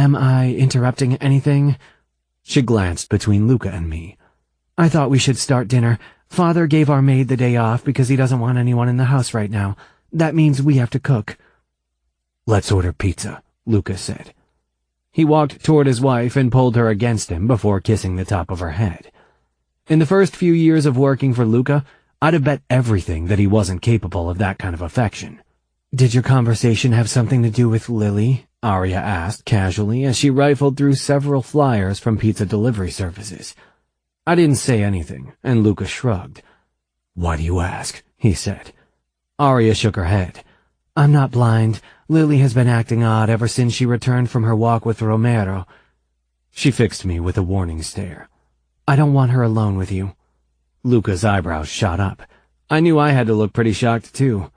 Am I interrupting anything? She glanced between Luca and me. I thought we should start dinner. Father gave our maid the day off because he doesn't want anyone in the house right now. That means we have to cook. Let's order pizza, Luca said. He walked toward his wife and pulled her against him before kissing the top of her head. In the first few years of working for Luca, I'd have bet everything that he wasn't capable of that kind of affection. Did your conversation have something to do with Lily? Arya asked casually as she rifled through several flyers from pizza delivery services. I didn't say anything, and Luca shrugged. Why do you ask? He said. Arya shook her head. I'm not blind. Lily has been acting odd ever since she returned from her walk with Romero. She fixed me with a warning stare. I don't want her alone with you. Luca's eyebrows shot up. I knew I had to look pretty shocked, too.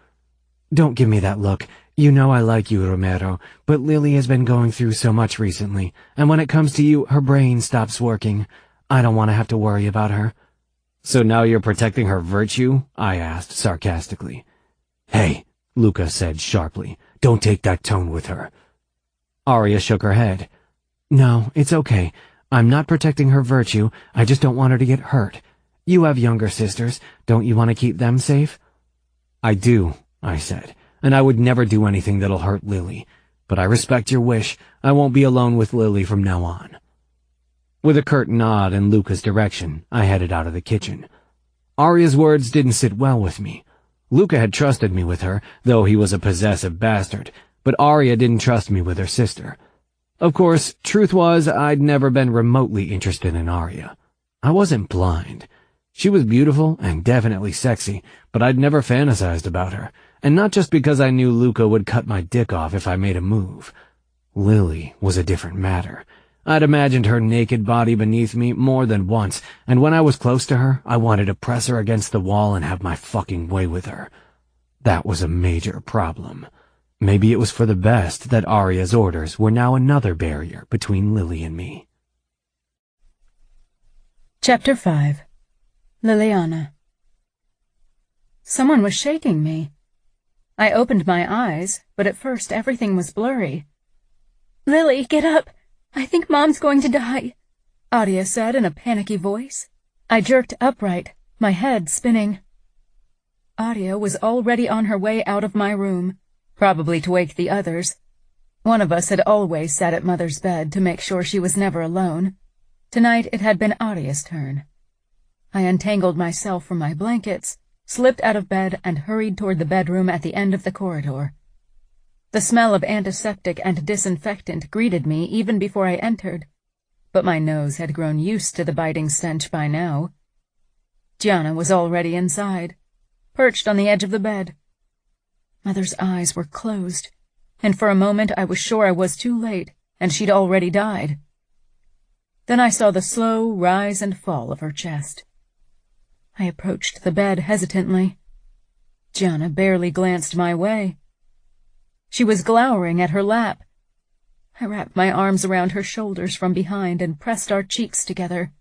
Don't give me that look. You know I like you, Romero, but Lily has been going through so much recently, and when it comes to you, her brain stops working. I don't want to have to worry about her. So now you're protecting her virtue? I asked sarcastically. Hey, Luca said sharply, don't take that tone with her. Arya shook her head. No, it's okay. I'm not protecting her virtue. I just don't want her to get hurt. You have younger sisters. Don't you want to keep them safe? I do, I said, and I would never do anything that'll hurt Lily. But I respect your wish. I won't be alone with Lily from now on. With a curt nod in Luca's direction, I headed out of the kitchen. Arya's words didn't sit well with me. Luca had trusted me with her, though he was a possessive bastard, but Arya didn't trust me with her sister. Of course, truth was I'd never been remotely interested in Arya. I wasn't blind. She was beautiful and definitely sexy, but I'd never fantasized about her, and not just because I knew Luca would cut my dick off if I made a move. Lily was a different matter. I'd imagined her naked body beneath me more than once, and when I was close to her, I wanted to press her against the wall and have my fucking way with her. That was a major problem. Maybe it was for the best that Arya's orders were now another barrier between Lily and me. Chapter 5. Liliana. Someone was shaking me. I opened my eyes, but at first everything was blurry. Lily, get up! I think Mom's going to die, Arya said in a panicky voice. I jerked upright, my head spinning. Arya was already on her way out of my room, probably to wake the others. One of us had always sat at Mother's bed to make sure she was never alone. Tonight it had been Arya's turn. I untangled myself from my blankets, slipped out of bed, and hurried toward the bedroom at the end of the corridor. The smell of antiseptic and disinfectant greeted me even before I entered, but my nose had grown used to the biting stench by now. Gianna was already inside, perched on the edge of the bed. Mother's eyes were closed, and for a moment I was sure I was too late, and she'd already died. Then I saw the slow rise and fall of her chest. I approached the bed hesitantly. Gianna barely glanced my way. She was glowering at her lap. I wrapped my arms around her shoulders from behind and pressed our cheeks together.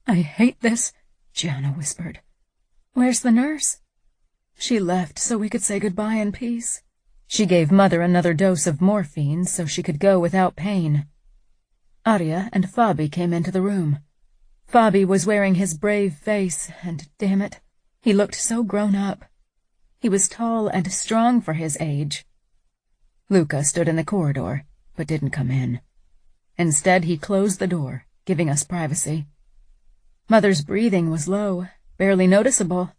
I hate this, Gianna whispered. Where's the nurse? She left so we could say goodbye in peace. She gave Mother another dose of morphine so she could go without pain. Arya and Fabi came into the room. Fabi was wearing his brave face, and damn it, he looked so grown up. He was tall and strong for his age. Luca stood in the corridor, but didn't come in. Instead, he closed the door, giving us privacy. Mother's breathing was low, barely noticeable.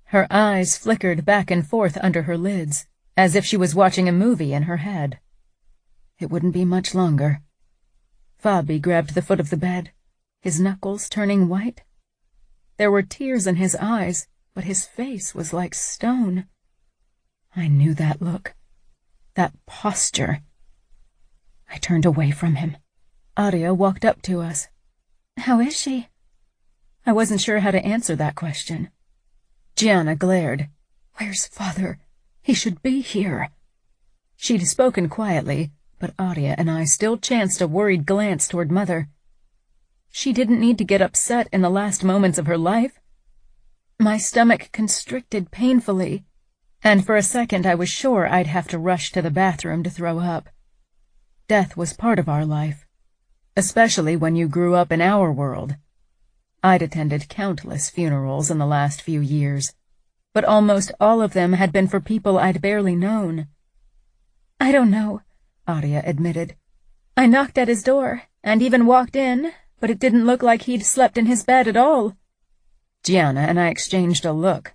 Her eyes flickered back and forth under her lids, as if she was watching a movie in her head. It wouldn't be much longer. Fabi grabbed the foot of the bed, his knuckles turning white. There were tears in his eyes, but his face was like stone. I knew that look. That posture. I turned away from him. Arya walked up to us. How is she? I wasn't sure how to answer that question. Gianna glared. Where's Father? He should be here. She'd spoken quietly, but Arya and I still chanced a worried glance toward Mother. She didn't need to get upset in the last moments of her life. My stomach constricted painfully, and for a second I was sure I'd have to rush to the bathroom to throw up. Death was part of our life, especially when you grew up in our world. I'd attended countless funerals in the last few years, but almost all of them had been for people I'd barely known. I don't know, Adia admitted. I knocked at his door, and even walked in, but it didn't look like he'd slept in his bed at all. Gianna and I exchanged a look.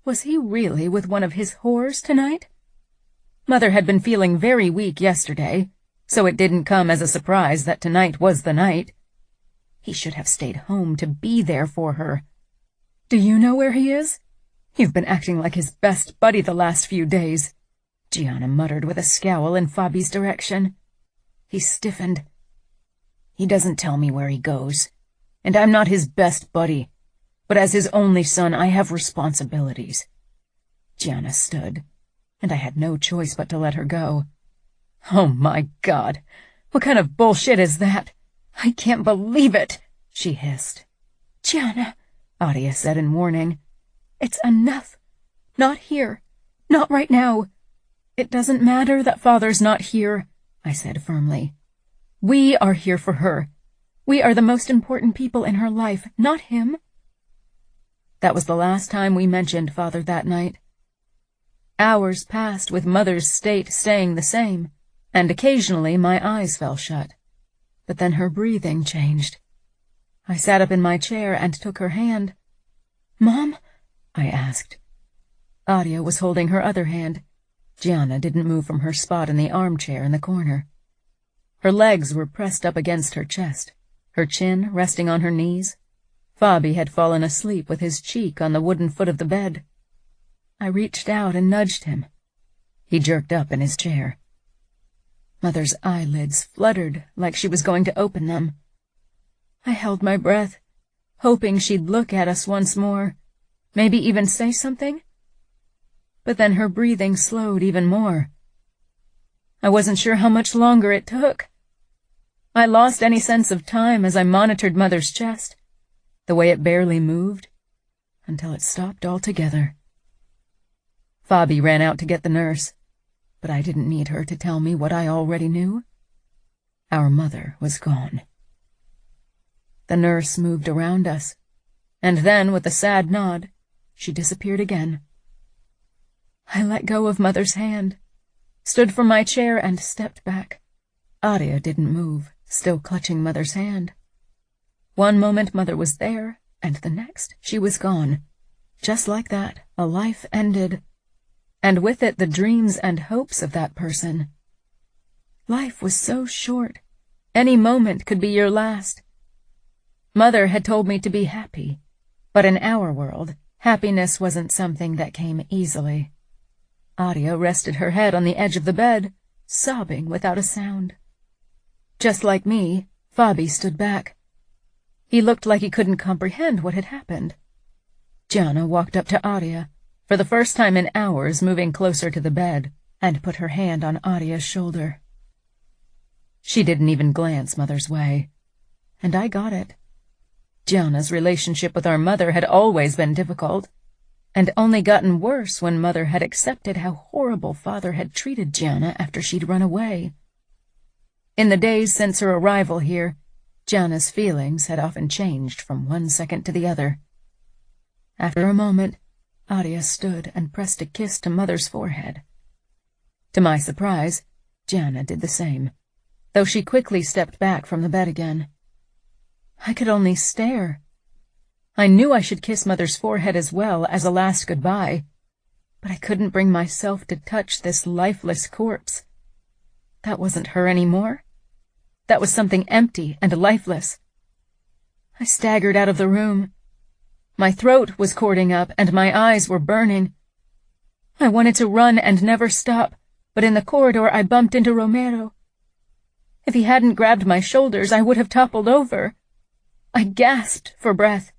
Was he really with one of his whores tonight? Mother had been feeling very weak yesterday, so it didn't come as a surprise that tonight was the night. He should have stayed home to be there for her. Do you know where he is? You've been acting like his best buddy the last few days, Gianna muttered with a scowl in Fabi's direction. He stiffened. He doesn't tell me where he goes, and I'm not his best buddy, but as his only son I have responsibilities. Gianna stood, and I had no choice but to let her go. Oh my God, what kind of bullshit is that? I can't believe it, she hissed. Gianna, Adia said in warning. It's enough. Not here. Not right now. It doesn't matter that Father's not here, I said firmly. We are here for her. We are the most important people in her life, not him. That was the last time we mentioned Father that night. Hours passed with Mother's state staying the same, and occasionally my eyes fell shut. But then her breathing changed. I sat up in my chair and took her hand. Mom? I asked. Adia was holding her other hand. Gianna didn't move from her spot in the armchair in the corner. Her legs were pressed up against her chest, her chin resting on her knees. Fabi had fallen asleep with his cheek on the wooden foot of the bed. I reached out and nudged him. He jerked up in his chair. Mother's eyelids fluttered like she was going to open them. I held my breath, hoping she'd look at us once more, maybe even say something. But then her breathing slowed even more. I wasn't sure how much longer it took. I lost any sense of time as I monitored Mother's chest, the way it barely moved, until it stopped altogether. Fabi ran out to get the nurse, but I didn't need her to tell me what I already knew. Our mother was gone. The nurse moved around us, and then, with a sad nod, she disappeared again. I let go of Mother's hand, stood from my chair and stepped back. Adia didn't move, still clutching Mother's hand. One moment Mother was there, and the next she was gone. Just like that, a life ended, and with it the dreams and hopes of that person. Life was so short. Any moment could be your last. Mother had told me to be happy, but in our world, happiness wasn't something that came easily. Adia rested her head on the edge of the bed, sobbing without a sound. Just like me, Fabi stood back. He looked like he couldn't comprehend what had happened. Gianna walked up to Adia, for the first time in hours moving closer to the bed, and put her hand on Adia's shoulder. She didn't even glance Mother's way, and I got it. Gianna's relationship with our mother had always been difficult, and only gotten worse when Mother had accepted how horrible Father had treated Gianna after she'd run away. In the days since her arrival here, Gianna's feelings had often changed from one second to the other. After a moment, Adia stood and pressed a kiss to Mother's forehead. To my surprise, Gianna did the same, though she quickly stepped back from the bed again. I could only stare. I knew I should kiss Mother's forehead as well as a last goodbye, but I couldn't bring myself to touch this lifeless corpse. That wasn't her anymore. That was something empty and lifeless. I staggered out of the room. My throat was cording up and my eyes were burning. I wanted to run and never stop, but in the corridor I bumped into Romero. If he hadn't grabbed my shoulders, I would have toppled over. I gasped for breath.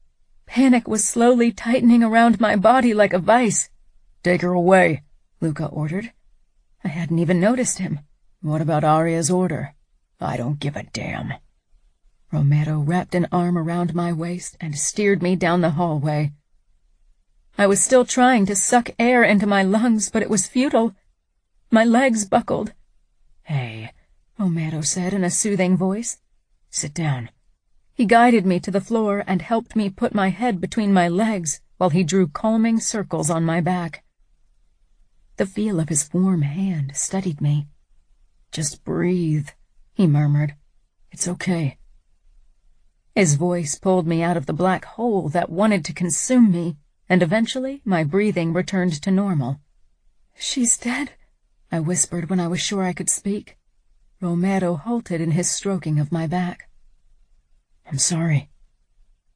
Panic was slowly tightening around my body like a vice. "Take her away," Luca ordered. I hadn't even noticed him. "What about Aria's order?" "I don't give a damn." Romero wrapped an arm around my waist and steered me down the hallway. I was still trying to suck air into my lungs, but it was futile. My legs buckled. "Hey, Romero said in a soothing voice. Sit down. He guided me to the floor and helped me put my head between my legs while he drew calming circles on my back. The feel of his warm hand steadied me. Just breathe, he murmured. It's okay. His voice pulled me out of the black hole that wanted to consume me, and eventually my breathing returned to normal. She's dead, I whispered when I was sure I could speak. Romero halted in his stroking of my back. I'm sorry.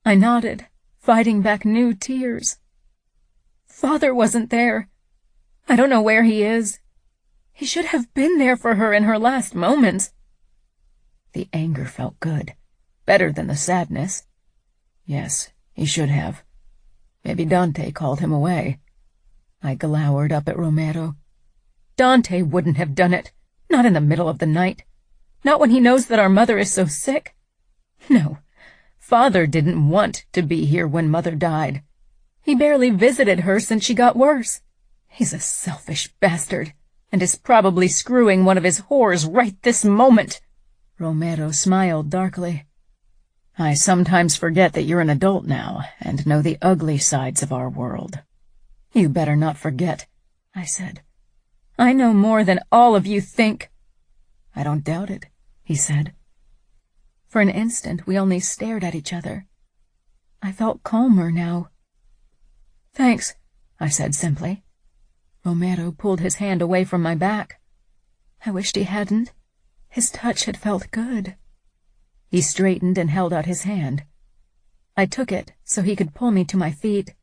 I nodded, fighting back new tears. Father wasn't there. I don't know where he is. He should have been there for her in her last moments. The anger felt good, better than the sadness. Yes, he should have. Maybe Dante called him away. I glowered up at Romero. Dante wouldn't have done it, not in the middle of the night. Not when he knows that our mother is so sick. No, Father didn't want to be here when Mother died. He barely visited her since she got worse. He's a selfish bastard, and is probably screwing one of his whores right this moment. Romero smiled darkly. I sometimes forget that you're an adult now and know the ugly sides of our world. You better not forget, I said. I know more than all of you think. I don't doubt it, he said. For an instant, we only stared at each other. I felt calmer now. Thanks, I said simply. Romero pulled his hand away from my back. I wished he hadn't. His touch had felt good. He straightened and held out his hand. I took it so he could pull me to my feet.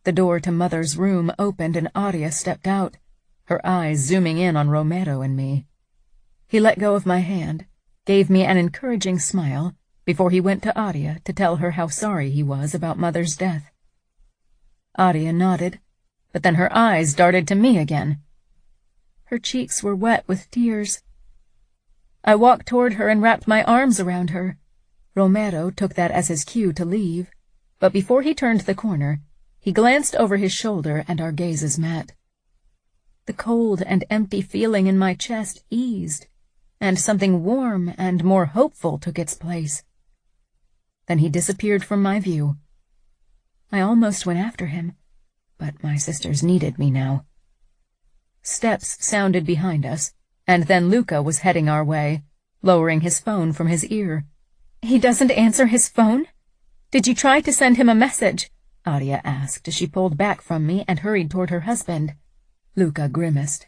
The door to Mother's room opened and Audia stepped out, her eyes zooming in on Romero and me. He let go of my hand, gave me an encouraging smile, before he went to Audia to tell her how sorry he was about Mother's death. Audia nodded, but then her eyes darted to me again. Her cheeks were wet with tears. I walked toward her and wrapped my arms around her. Romero took that as his cue to leave, but before he turned the corner, he glanced over his shoulder and our gazes met. The cold and empty feeling in my chest eased, and something warm and more hopeful took its place. Then he disappeared from my view. I almost went after him, but my sisters needed me now. Steps sounded behind us, and then Luca was heading our way, lowering his phone from his ear. He doesn't answer his phone? Did you try to send him a message? Audia asked as she pulled back from me and hurried toward her husband. Luca grimaced.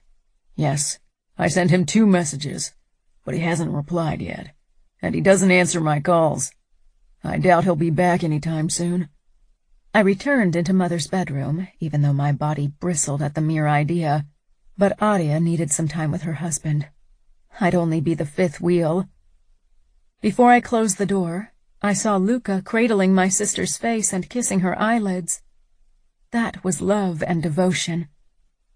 Yes, I sent him 2 messages, but he hasn't replied yet, and he doesn't answer my calls. I doubt he'll be back any time soon. I returned into Mother's bedroom, even though my body bristled at the mere idea, but Audia needed some time with her husband. I'd only be the 5th wheel. Before I closed the door, I saw Luca cradling my sister's face and kissing her eyelids. That was love and devotion.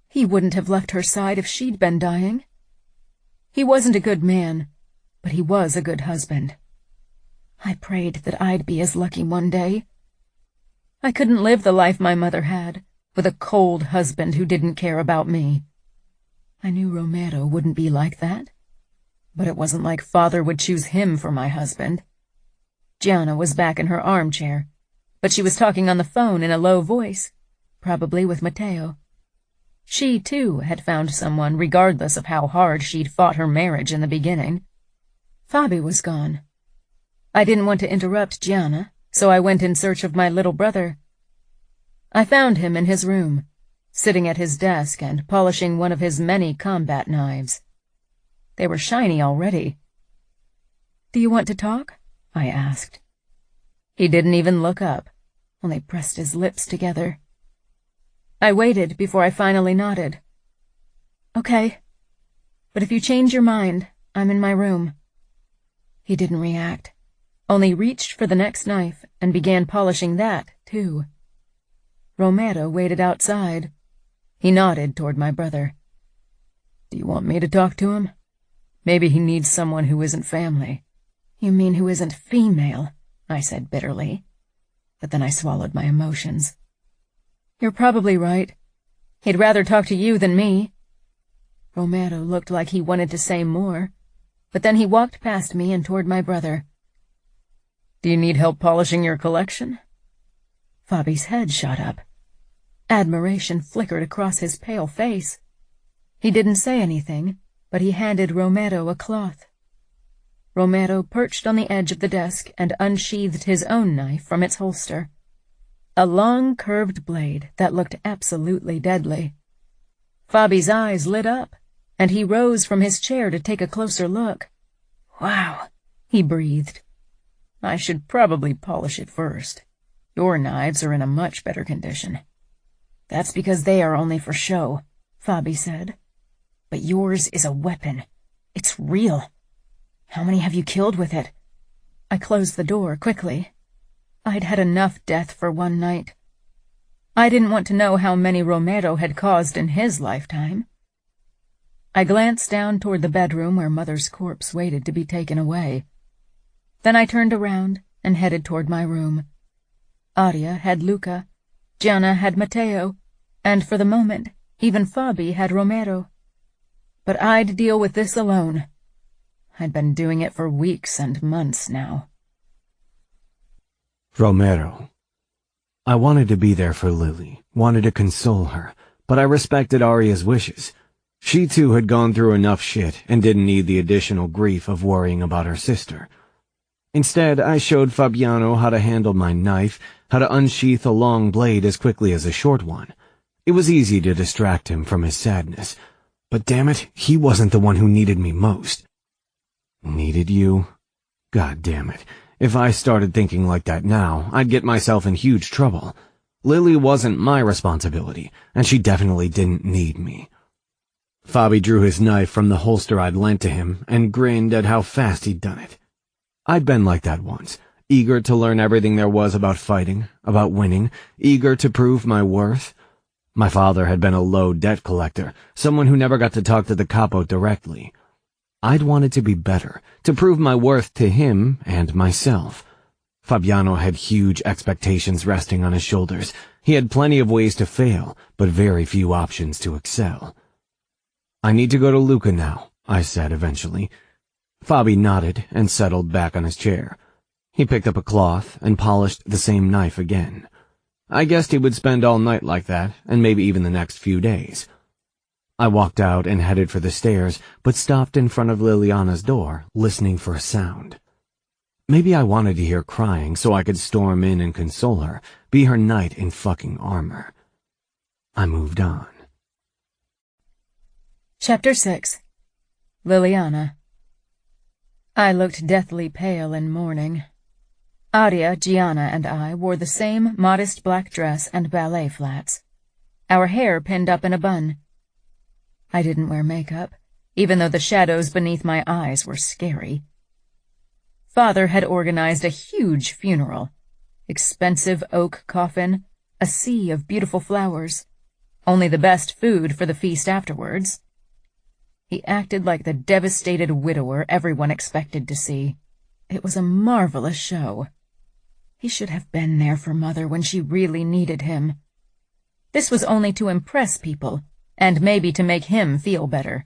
He wouldn't have left her side if she'd been dying. He wasn't a good man, but he was a good husband. I prayed that I'd be as lucky one day. I couldn't live the life my mother had, with a cold husband who didn't care about me. I knew Romero wouldn't be like that, but it wasn't like Father would choose him for my husband. Gianna was back in her armchair, but she was talking on the phone in a low voice, probably with Matteo. She, too, had found someone regardless of how hard she'd fought her marriage in the beginning. Fabi was gone. I didn't want to interrupt Gianna, so I went in search of my little brother. I found him in his room, sitting at his desk and polishing one of his many combat knives. They were shiny already. "Do you want to talk?" I asked. He didn't even look up, only pressed his lips together. I waited before I finally nodded. "Okay, but if you change your mind, I'm in my room." He didn't react, only reached for the next knife and began polishing that, too. Romero waited outside. He nodded toward my brother. "Do you want me to talk to him? Maybe he needs someone who isn't family." "You mean who isn't female?" I said bitterly. But then I swallowed my emotions. "You're probably right. He'd rather talk to you than me." Romero looked like he wanted to say more, but then he walked past me and toward my brother. "Do you need help polishing your collection?" Fabi's head shot up. Admiration flickered across his pale face. He didn't say anything, but he handed Romero a cloth. Romero perched on the edge of the desk and unsheathed his own knife from its holster. A long, curved blade that looked absolutely deadly. Fabi's eyes lit up, and he rose from his chair to take a closer look. "Wow," he breathed. "I should probably polish it first. Your knives are in a much better condition." "That's because they are only for show," Fabi said. "But yours is a weapon. It's real. How many have you killed with it?" I closed the door quickly. I'd had enough death for one night. I didn't want to know how many Romero had caused in his lifetime. I glanced down toward the bedroom where Mother's corpse waited to be taken away. Then I turned around and headed toward my room. Aria had Luca, Gianna had Matteo, and for the moment, even Fabi had Romero. But I'd deal with this alone. I'd been doing it for weeks and months now. Romero. I wanted to be there for Lily, wanted to console her, but I respected Aria's wishes. She too had gone through enough shit and didn't need the additional grief of worrying about her sister. Instead, I showed Fabiano how to handle my knife, how to unsheath a long blade as quickly as a short one. It was easy to distract him from his sadness, but damn it, he wasn't the one who needed me most. Needed you? God damn it. If I started thinking like that now, I'd get myself in huge trouble. Lily wasn't my responsibility, and she definitely didn't need me. Fabi drew his knife from the holster I'd lent to him and grinned at how fast he'd done it. I'd been like that once, eager to learn everything there was about fighting, about winning, eager to prove my worth. My father had been a low debt collector, someone who never got to talk to the capo directly. I'd wanted to be better, to prove my worth to him and myself. Fabiano had huge expectations resting on his shoulders. He had plenty of ways to fail, but very few options to excel. "I need to go to Luca now," I said eventually. Fabi nodded and settled back on his chair. He picked up a cloth and polished the same knife again. I guessed he would spend all night like that, and maybe even the next few days. I walked out and headed for the stairs, but stopped in front of Liliana's door, listening for a sound. Maybe I wanted to hear crying so I could storm in and console her, be her knight in fucking armor. I moved on. Chapter 6. Liliana. I looked deathly pale in mourning. Aria, Gianna, and I wore the same modest black dress and ballet flats, our hair pinned up in a bun. I didn't wear makeup, even though the shadows beneath my eyes were scary. Father had organized a huge funeral. Expensive oak coffin, a sea of beautiful flowers, only the best food for the feast afterwards. He acted like the devastated widower everyone expected to see. It was a marvelous show. He should have been there for Mother when she really needed him. This was only to impress people, and maybe to make him feel better.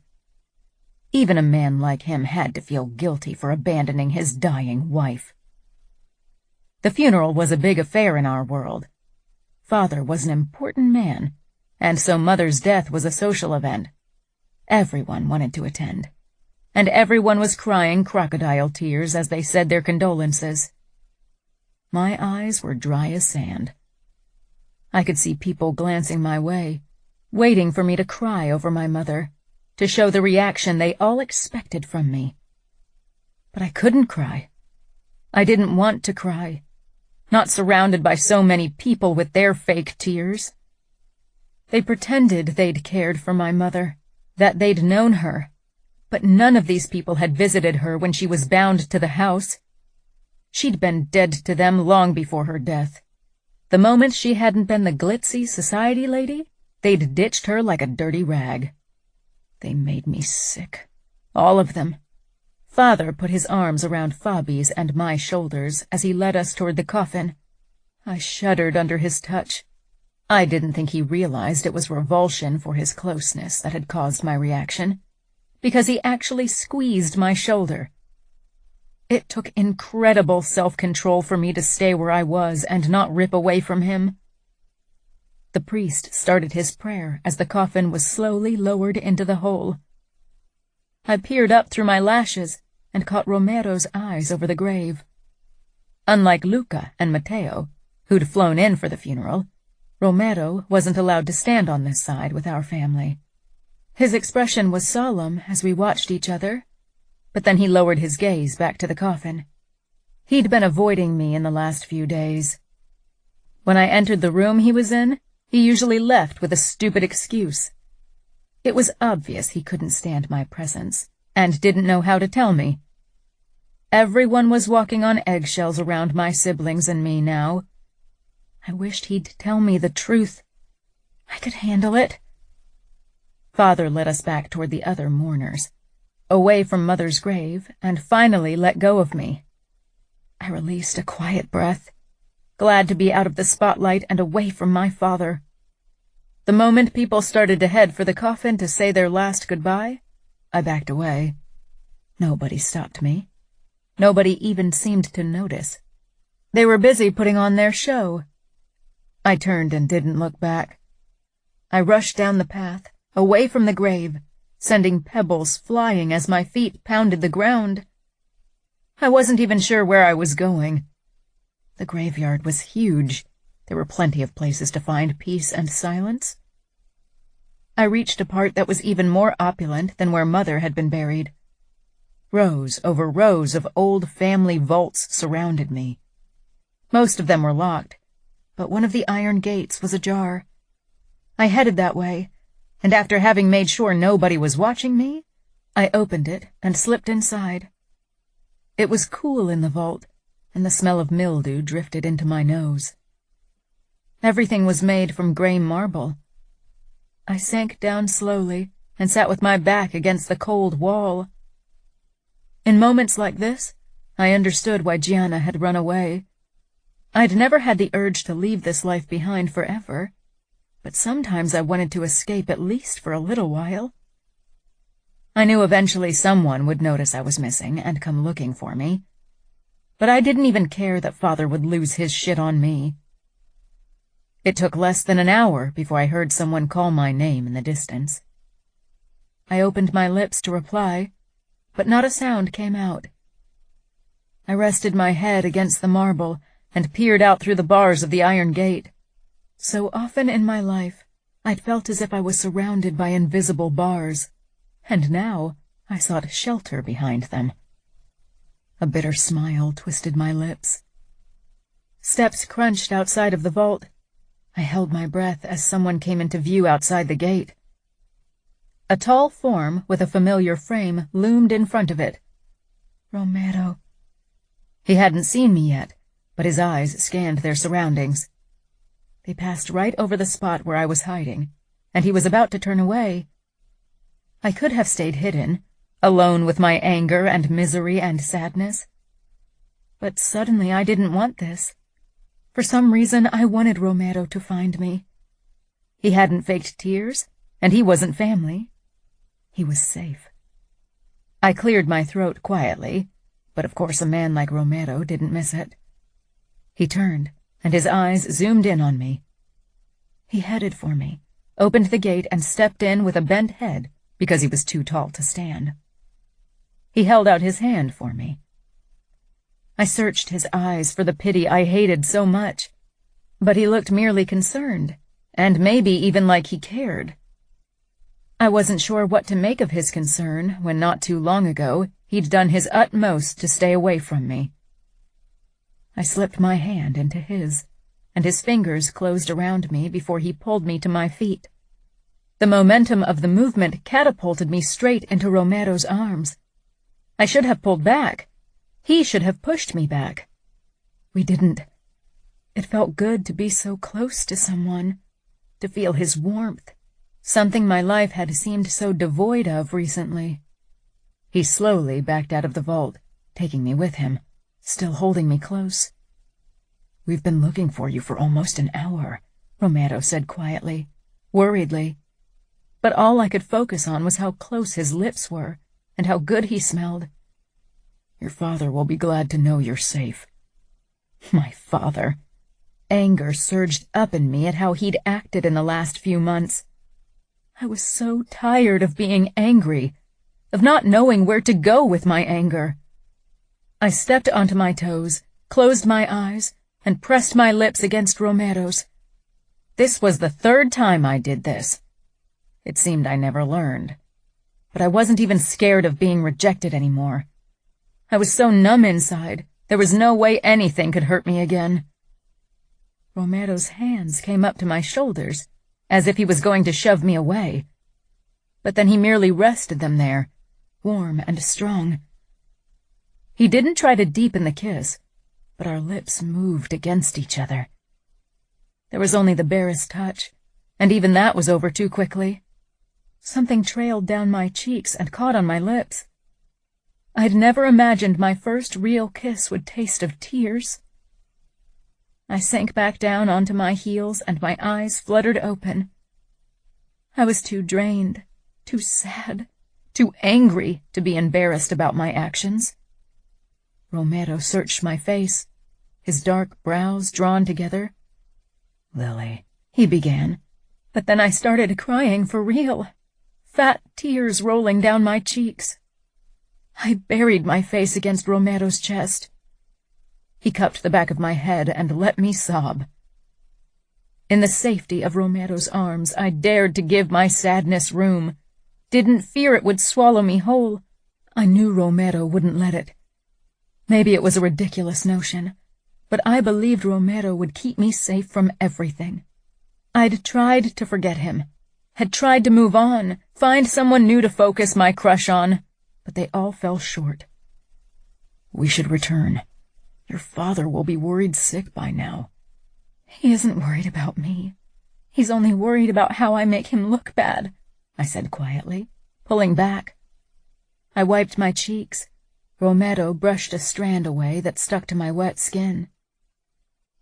Even a man like him had to feel guilty for abandoning his dying wife. The funeral was a big affair in our world. Father was an important man, and so Mother's death was a social event. Everyone wanted to attend, and everyone was crying crocodile tears as they said their condolences. My eyes were dry as sand. I could see people glancing my way, waiting for me to cry over my mother, to show the reaction they all expected from me. But I couldn't cry. I didn't want to cry, not surrounded by so many people with their fake tears. They pretended they'd cared for my mother, that they'd known her, but none of these people had visited her when she was bound to the house. She'd been dead to them long before her death. The moment she hadn't been the glitzy society lady, they'd ditched her like a dirty rag. They made me sick. All of them. Father put his arms around Fabi's and my shoulders as he led us toward the coffin. I shuddered under his touch. I didn't think he realized it was revulsion for his closeness that had caused my reaction. because he actually squeezed my shoulder. It took incredible self-control for me to stay where I was and not rip away from him. The priest started his prayer as the coffin was slowly lowered into the hole. I peered up through my lashes and caught Romero's eyes over the grave. Unlike Luca and Matteo, who'd flown in for the funeral, Romero wasn't allowed to stand on this side with our family. His expression was solemn as we watched each other, but then he lowered his gaze back to the coffin. He'd been avoiding me in the last few days. When I entered the room he was in, he usually left with a stupid excuse. It was obvious he couldn't stand my presence, and didn't know how to tell me. Everyone was walking on eggshells around my siblings and me now. I wished he'd tell me the truth. I could handle it. Father led us back toward the other mourners, away from Mother's grave, and finally let go of me. I released a quiet breath, glad to be out of the spotlight and away from my father. The moment people started to head for the coffin to say their last goodbye, I backed away. Nobody stopped me. Nobody even seemed to notice. They were busy putting on their show. I turned and didn't look back. I rushed down the path, away from the grave, sending pebbles flying as my feet pounded the ground. I wasn't even sure where I was going. The graveyard was huge. There were plenty of places to find peace and silence. I reached a part that was even more opulent than where Mother had been buried. Rows over rows of old family vaults surrounded me. Most of them were locked, but one of the iron gates was ajar. I headed that way, and after having made sure nobody was watching me, I opened it and slipped inside. It was cool in the vault, and the smell of mildew drifted into my nose. Everything was made from gray marble. I sank down slowly and sat with my back against the cold wall. In moments like this, I understood why Gianna had run away. I'd never had the urge to leave this life behind forever, but sometimes I wanted to escape at least for a little while. I knew eventually someone would notice I was missing and come looking for me, but I didn't even care that Father would lose his shit on me. It took less than an hour before I heard someone call my name in the distance. I opened my lips to reply, but not a sound came out. I rested my head against the marble and peered out through the bars of the iron gate. So often in my life, I'd felt as if I was surrounded by invisible bars, and now I sought shelter behind them. A bitter smile twisted my lips. Steps crunched outside of the vault. I held my breath as someone came into view outside the gate. A tall form with a familiar frame loomed in front of it. Romero. He hadn't seen me yet, but his eyes scanned their surroundings. They passed right over the spot where I was hiding, and he was about to turn away. I could have stayed hidden, alone with my anger and misery and sadness. But suddenly I didn't want this. For some reason, I wanted Romero to find me. He hadn't faked tears, and he wasn't family. He was safe. I cleared my throat quietly, but of course a man like Romero didn't miss it. He turned, and his eyes zoomed in on me. He headed for me, opened the gate, and stepped in with a bent head because he was too tall to stand. He held out his hand for me. I searched his eyes for the pity I hated so much, but he looked merely concerned, and maybe even like he cared. I wasn't sure what to make of his concern when not too long ago he'd done his utmost to stay away from me. I slipped my hand into his, and his fingers closed around me before he pulled me to my feet. The momentum of the movement catapulted me straight into Romero's arms. I should have pulled back. He should have pushed me back. We didn't. It felt good to be so close to someone, to feel his warmth, something my life had seemed so devoid of recently. He slowly backed out of the vault, taking me with him, still holding me close. "We've been looking for you for almost an hour," Romero said quietly, worriedly. but all I could focus on was how close his lips were and how good he smelled. Your father will be glad to know you're safe. My father. Anger surged up in me at how he'd acted in the last few months. I was so tired of being angry, of not knowing where to go with my anger. I stepped onto my toes, closed my eyes, and pressed my lips against Romero's. This was the third time I did this. It seemed I never learned. But I wasn't even scared of being rejected anymore. I was so numb inside, there was no way anything could hurt me again. Romero's hands came up to my shoulders, as if he was going to shove me away. But then he merely rested them there, warm and strong. He didn't try to deepen the kiss, but our lips moved against each other. There was only the barest touch, and even that was over too quickly. Something trailed down my cheeks and caught on my lips. I'd never imagined my first real kiss would taste of tears. I sank back down onto my heels and my eyes fluttered open. I was too drained, too sad, too angry to be embarrassed about my actions. Romero searched my face, his dark brows drawn together. Lily, he began, but then I started crying for real, fat tears rolling down my cheeks. I buried my face against Romero's chest. He cupped the back of my head and let me sob. In the safety of Romero's arms, I dared to give my sadness room, didn't fear it would swallow me whole. I knew Romero wouldn't let it. Maybe it was a ridiculous notion, but I believed Romero would keep me safe from everything. I'd tried to forget him, had tried to move on, find someone new to focus my crush on, but they all fell short. We should return. Your father will be worried sick by now. He isn't worried about me. He's only worried about how I make him look bad, I said quietly, pulling back. I wiped my cheeks. Romero brushed a strand away that stuck to my wet skin.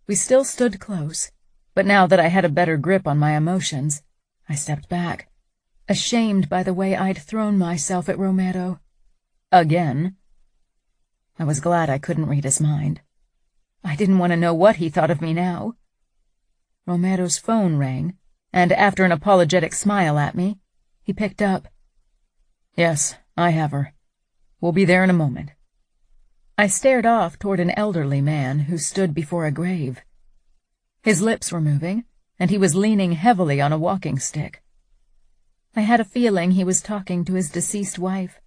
We still stood close, but now that I had a better grip on my emotions, I stepped back, ashamed by the way I'd thrown myself at Romero. Again. I was glad I couldn't read his mind. I didn't want to know what he thought of me now. Romero's phone rang, and after an apologetic smile at me, he picked up. Yes, I have her. We'll be there in a moment. I stared off toward an elderly man who stood before a grave. His lips were moving, and he was leaning heavily on a walking stick. I had a feeling he was talking to his deceased wife,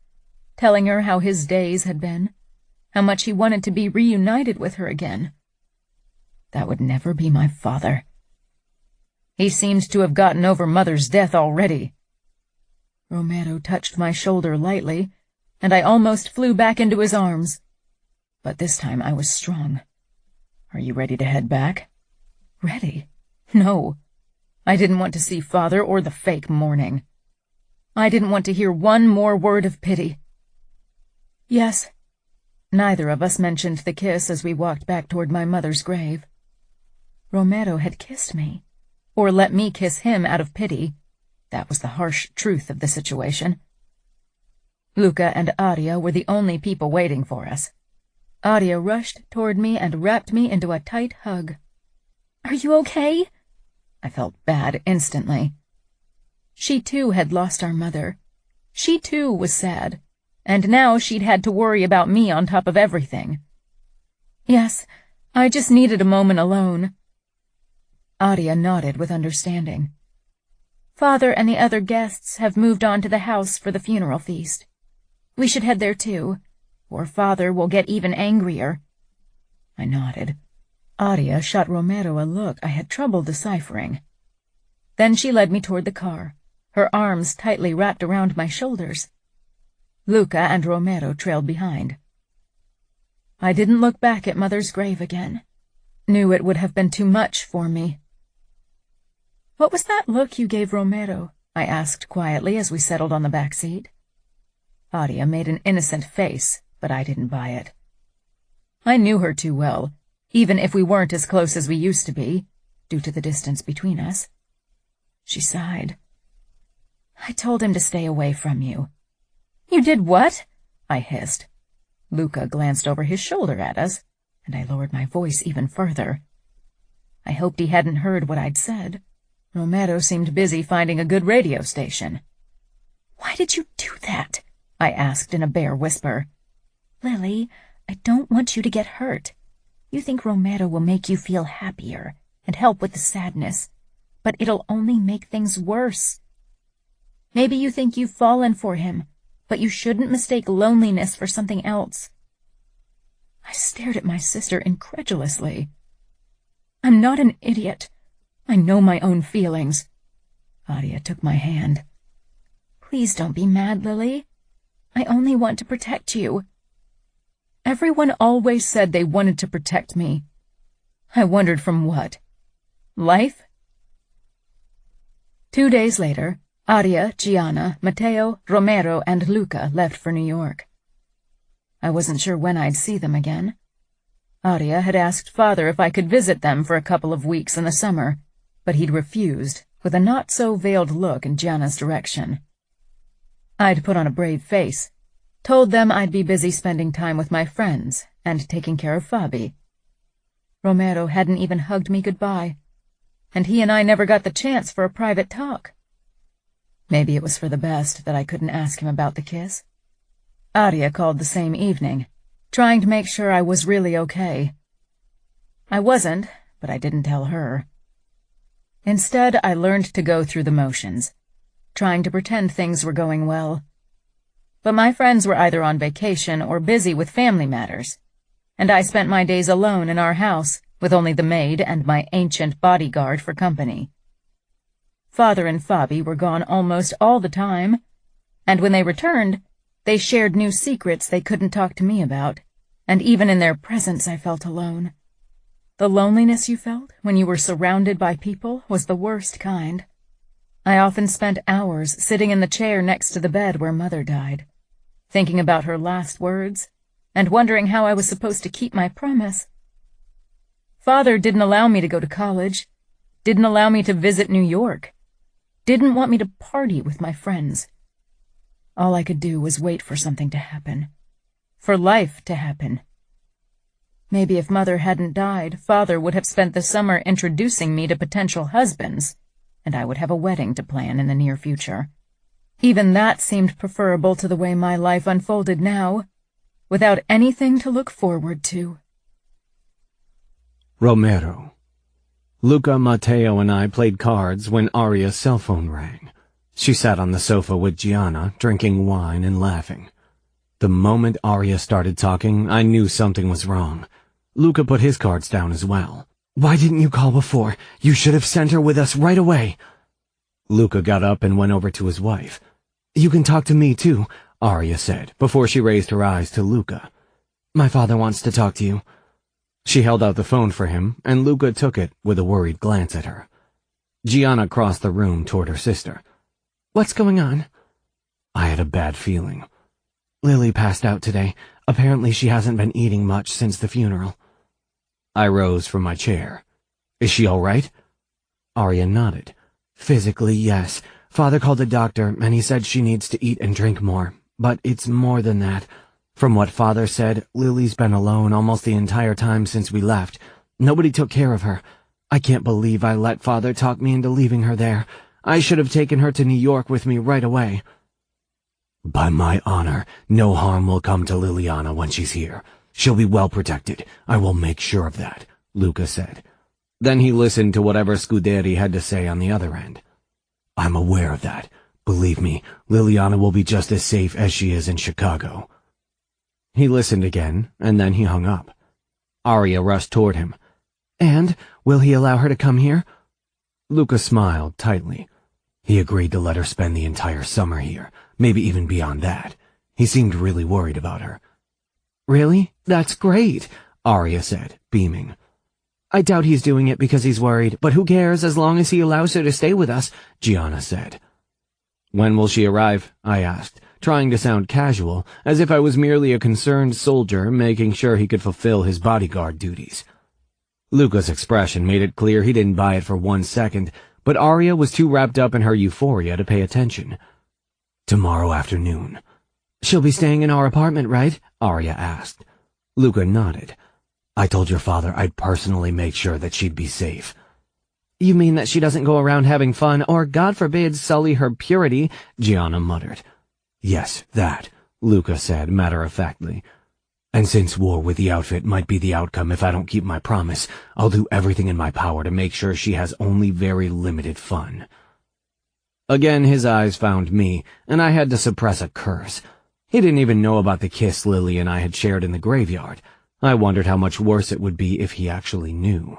telling her how his days had been, how much he wanted to be reunited with her again. That would never be my father. He seemed to have gotten over Mother's death already. Romero touched my shoulder lightly, and I almost flew back into his arms. But this time I was strong. Are you ready to head back? Ready? No. I didn't want to see Father or the fake mourning. I didn't want to hear one more word of pity. Yes. Neither of us mentioned the kiss as we walked back toward my mother's grave. Romero had kissed me, or let me kiss him out of pity. That was the harsh truth of the situation. Luca and Aria were the only people waiting for us. Aria rushed toward me and wrapped me into a tight hug. "Are you okay?" I felt bad instantly. She too had lost our mother. She too was sad, and now she'd had to worry about me on top of everything. "Yes, I just needed a moment alone." Aria nodded with understanding. "Father and the other guests have moved on to the house for the funeral feast. We should head there too, or Father will get even angrier." I nodded. Aria shot Romero a look I had trouble deciphering. Then she led me toward the car, her arms tightly wrapped around my shoulders. Luca and Romero trailed behind. I didn't look back at Mother's grave again. Knew it would have been too much for me. "What was that look you gave Romero?" I asked quietly as we settled on the back seat. Aria made an innocent face, but I didn't buy it. I knew her too well, even if we weren't as close as we used to be, due to the distance between us. She sighed. I told him to stay away from you. You did what? I hissed. Luca glanced over his shoulder at us, and I lowered my voice even further. I hoped he hadn't heard what I'd said. Romero seemed busy finding a good radio station. Why did you do that? I asked in a bare whisper. Lily, I don't want you to get hurt. You think Romero will make you feel happier and help with the sadness, but it'll only make things worse. Maybe you think you've fallen for him, but you shouldn't mistake loneliness for something else. I stared at my sister incredulously. I'm not an idiot. I know my own feelings. Adia took my hand. Please don't be mad, Lily. I only want to protect you. Everyone always said they wanted to protect me. I wondered from what? Life? 2 days later, Adia, Gianna, Matteo, Romero, and Luca left for New York. I wasn't sure when I'd see them again. Adia had asked Father if I could visit them for a couple of weeks in the summer, but he'd refused, with a not-so-veiled look in Gianna's direction. I'd put on a brave face, told them I'd be busy spending time with my friends and taking care of Fabi. Romero hadn't even hugged me goodbye, and he and I never got the chance for a private talk. Maybe it was for the best that I couldn't ask him about the kiss. Adia called the same evening, trying to make sure I was really okay. I wasn't, but I didn't tell her. Instead, I learned to go through the motions, trying to pretend things were going well. But my friends were either on vacation or busy with family matters, and I spent my days alone in our house with only the maid and my ancient bodyguard for company. Father and Fabi were gone almost all the time, and when they returned, they shared new secrets they couldn't talk to me about, and even in their presence I felt alone. The loneliness you felt when you were surrounded by people was the worst kind. I often spent hours sitting in the chair next to the bed where Mother died, thinking about her last words, and wondering how I was supposed to keep my promise. Father didn't allow me to go to college, didn't allow me to visit New York, didn't want me to party with my friends. All I could do was wait for something to happen, for life to happen. Maybe if Mother hadn't died, Father would have spent the summer introducing me to potential husbands, and I would have a wedding to plan in the near future. Even that seemed preferable to the way my life unfolded now, without anything to look forward to. Romero. Luca, Matteo, and I played cards when Aria's cell phone rang. She sat on the sofa with Gianna, drinking wine and laughing. The moment Aria started talking, I knew something was wrong. Luca put his cards down as well. "Why didn't you call before? You should have sent her with us right away." Luca got up and went over to his wife. "You can talk to me, too," Aria said, before she raised her eyes to Luca. "My father wants to talk to you." She held out the phone for him, and Luca took it with a worried glance at her. Gianna crossed the room toward her sister. "What's going on?" I had a bad feeling. "Lily passed out today. Apparently she hasn't been eating much since the funeral." I rose from my chair. "Is she all right?" Aria nodded. "Physically, yes. Father called a doctor, and he said she needs to eat and drink more. But it's more than that. From what Father said, Lily's been alone almost the entire time since we left. Nobody took care of her. I can't believe I let Father talk me into leaving her there. I should have taken her to New York with me right away." "By my honor, no harm will come to Liliana when she's here. She'll be well protected. I will make sure of that," Luca said. Then he listened to whatever Scuderi had to say on the other end. "I'm aware of that. Believe me, Liliana will be just as safe as she is in Chicago." He listened again, and then he hung up. Aria rushed toward him. "And, will he allow her to come here?" Luca smiled tightly. He agreed to let her spend the entire summer here, maybe even beyond that. He seemed really worried about her. "Really? That's great," Aria said, beaming. "I doubt he's doing it because he's worried, but who cares as long as he allows her to stay with us," Gianna said. "When will she arrive?" I asked, trying to sound casual, as if I was merely a concerned soldier making sure he could fulfill his bodyguard duties. Luca's expression made it clear he didn't buy it for 1 second, but Arya was too wrapped up in her euphoria to pay attention. "Tomorrow afternoon." "She'll be staying in our apartment, right?" Arya asked. Luca nodded. "I told your father I'd personally make sure that she'd be safe." "You mean that she doesn't go around having fun, or, God forbid, sully her purity?" Gianna muttered. "Yes, that," Luca said matter-of-factly. "And since war with the outfit might be the outcome if I don't keep my promise, I'll do everything in my power to make sure she has only very limited fun." Again his eyes found me, and I had to suppress a curse. He didn't even know about the kiss Lily and I had shared in the graveyard. I wondered how much worse it would be if he actually knew.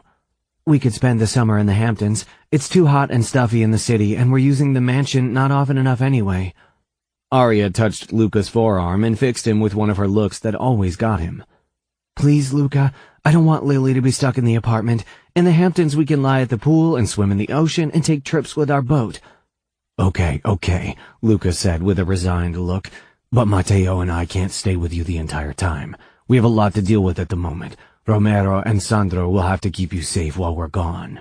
"We could spend the summer in the Hamptons. It's too hot and stuffy in the city, and we're using the mansion not often enough anyway." Arya touched Luca's forearm and fixed him with one of her looks that always got him. "Please, Luca, I don't want Lily to be stuck in the apartment. In the Hamptons we can lie at the pool and swim in the ocean and take trips with our boat." Okay, Luca said with a resigned look. "But Matteo and I can't stay with you the entire time. We have a lot to deal with at the moment. Romero and Sandro will have to keep you safe while we're gone."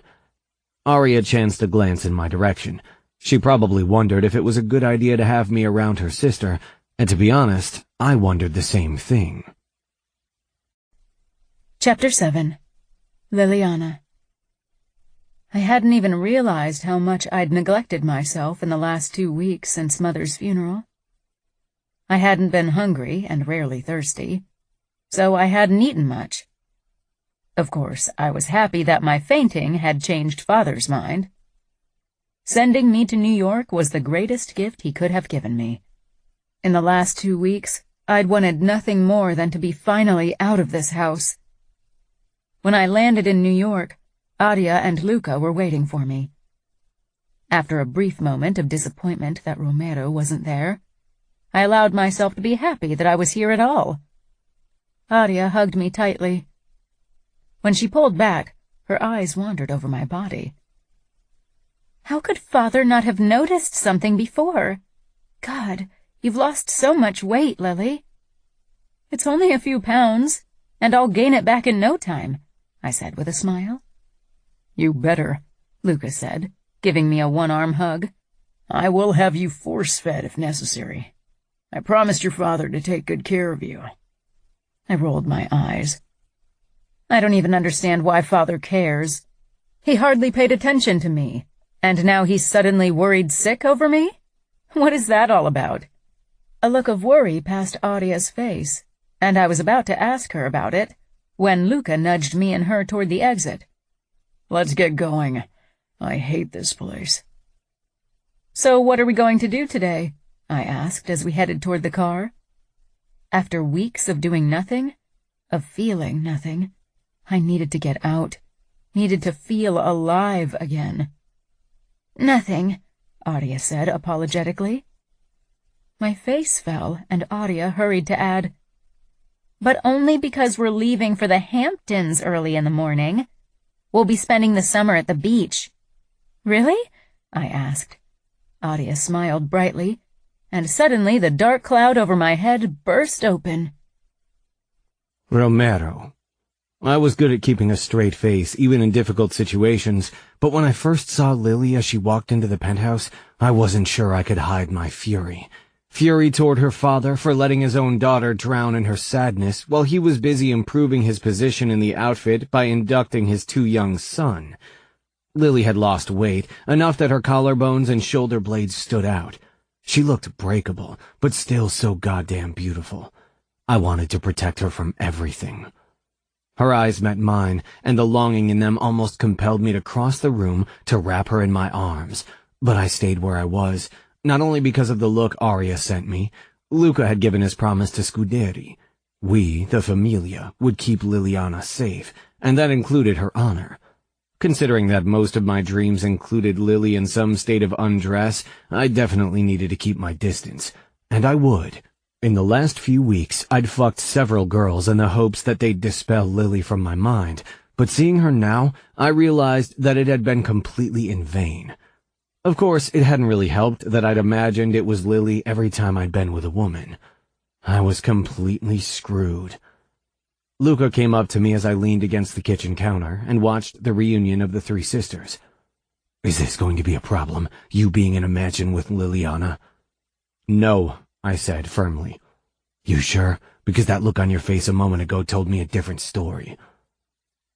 Arya chanced a glance in my direction. She probably wondered if it was a good idea to have me around her sister, and to be honest, I wondered the same thing. Chapter 7. Liliana. I hadn't even realized how much I'd neglected myself in the last 2 weeks since Mother's funeral. I hadn't been hungry and rarely thirsty, so I hadn't eaten much. Of course, I was happy that my fainting had changed Father's mind. Sending me to New York was the greatest gift he could have given me. In the last 2 weeks, I'd wanted nothing more than to be finally out of this house. When I landed in New York, Arya and Luca were waiting for me. After a brief moment of disappointment that Romero wasn't there, I allowed myself to be happy that I was here at all. Arya hugged me tightly. When she pulled back, her eyes wandered over my body. "How could Father not have noticed something before? God, you've lost so much weight, Lily." "It's only a few pounds, and I'll gain it back in no time," I said with a smile. "You better," Luca said, giving me a one-arm hug. "I will have you force-fed if necessary. I promised your father to take good care of you." I rolled my eyes. "I don't even understand why Father cares. He hardly paid attention to me, and now he's suddenly worried sick over me? What is that all about?" A look of worry passed Arya's face, and I was about to ask her about it when Luca nudged me and her toward the exit. "Let's get going. I hate this place." "So what are we going to do today?" I asked as we headed toward the car. After weeks of doing nothing, of feeling nothing, I needed to get out, needed to feel alive again. "Nothing," Arya said apologetically. My face fell, and Arya hurried to add, "But only because we're leaving for the Hamptons early in the morning. We'll be spending the summer at the beach." "Really?" I asked. Arya smiled brightly, and suddenly the dark cloud over my head burst open. Romero. I was good at keeping a straight face, even in difficult situations, but when I first saw Lily as she walked into the penthouse, I wasn't sure I could hide my fury. Fury toward her father for letting his own daughter drown in her sadness while he was busy improving his position in the outfit by inducting his too young son. Lily had lost weight, enough that her collarbones and shoulder blades stood out. She looked breakable, but still so goddamn beautiful. I wanted to protect her from everything. Her eyes met mine, and the longing in them almost compelled me to cross the room to wrap her in my arms, but I stayed where I was, not only because of the look Arya sent me. Luca had given his promise to Scuderi. We, the Familia, would keep Liliana safe, and that included her honor. Considering that most of my dreams included Lily in some state of undress, I definitely needed to keep my distance, and I would. In the last few weeks, I'd fucked several girls in the hopes that they'd dispel Lily from my mind, but seeing her now, I realized that it had been completely in vain. Of course, it hadn't really helped that I'd imagined it was Lily every time I'd been with a woman. I was completely screwed. Luca came up to me as I leaned against the kitchen counter and watched the reunion of the three sisters. Is this going to be a problem, you being in a mansion with Liliana? No, I said firmly. You sure? Because that look on your face a moment ago told me a different story.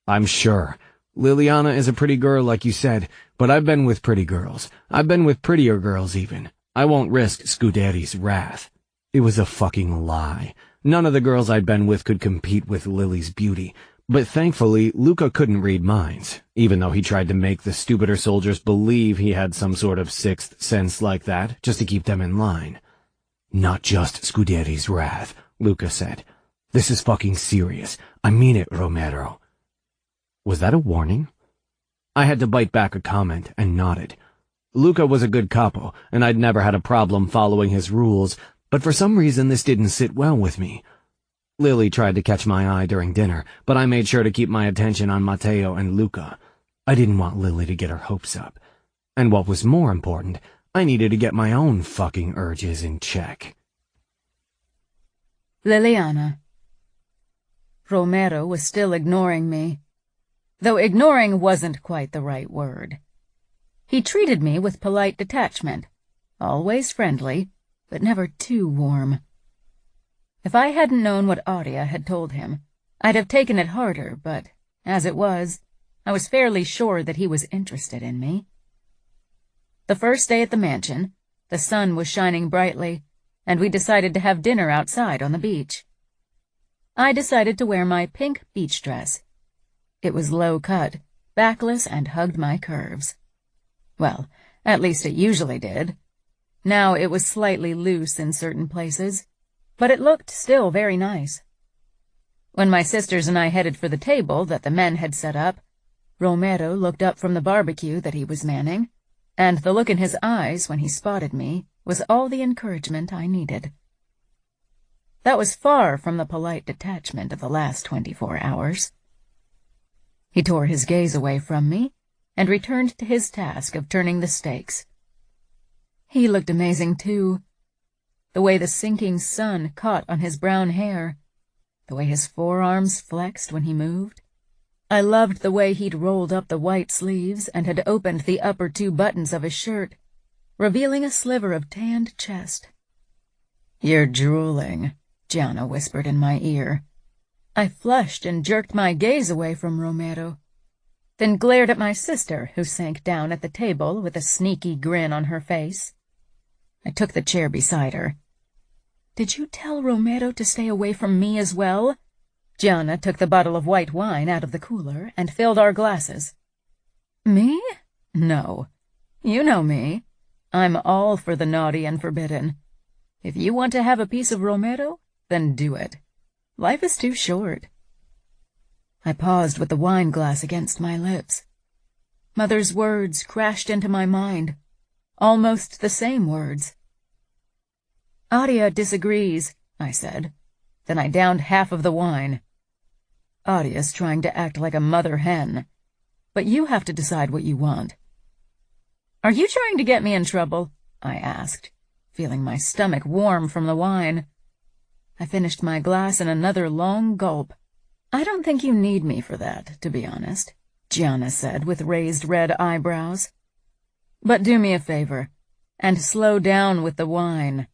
I'm sure. Liliana is a pretty girl like you said, but I've been with pretty girls. I've been with prettier girls even. I won't risk Scuderi's wrath. It was a fucking lie. None of the girls I'd been with could compete with Lily's beauty, but thankfully Luca couldn't read minds, even though he tried to make the stupider soldiers believe he had some sort of sixth sense like that, just to keep them in line. Not just Scuderi's wrath, Luca said. This is fucking serious. I mean it, Romero. Was that a warning? I had to bite back a comment and nodded. Luca was a good capo, and I'd never had a problem following his rules, but for some reason this didn't sit well with me. Lily tried to catch my eye during dinner, but I made sure to keep my attention on Matteo and Luca. I didn't want Lily to get her hopes up. And what was more important, I needed to get my own fucking urges in check. Liliana. Romero was still ignoring me, though ignoring wasn't quite the right word. He treated me with polite detachment, always friendly, but never too warm. If I hadn't known what Audia had told him, I'd have taken it harder, but as it was, I was fairly sure that he was interested in me. The first day at the mansion, the sun was shining brightly, and we decided to have dinner outside on the beach. I decided to wear my pink beach dress. It was low-cut, backless, and hugged my curves. Well, at least it usually did. Now it was slightly loose in certain places, but it looked still very nice. When my sisters and I headed for the table that the men had set up, Romero looked up from the barbecue that he was manning, and the look in his eyes when he spotted me was all the encouragement I needed. That was far from the polite detachment of the last 24 hours. He tore his gaze away from me and returned to his task of turning the steaks. He looked amazing, too. The way the sinking sun caught on his brown hair, the way his forearms flexed when he moved. I loved the way he'd rolled up the white sleeves and had opened the upper 2 buttons of his shirt, revealing a sliver of tanned chest. "You're drooling," Gianna whispered in my ear. I flushed and jerked my gaze away from Romero, then glared at my sister, who sank down at the table with a sneaky grin on her face. I took the chair beside her. "Did you tell Romero to stay away from me as well?" Gianna took the bottle of white wine out of the cooler and filled our glasses. "Me? No. You know me. I'm all for the naughty and forbidden. If you want to have a piece of Romero, then do it. Life is too short." I paused with the wine glass against my lips. Mother's words crashed into my mind, almost the same words. "Audia disagrees," I said. Then I downed half of the wine. "Audia's trying to act like a mother hen, but you have to decide what you want." "Are you trying to get me in trouble?" I asked, feeling my stomach warm from the wine. I finished my glass in another long gulp. "I don't think you need me for that, to be honest," Gianna said with raised red eyebrows. "But do me a favor, and slow down with the wine."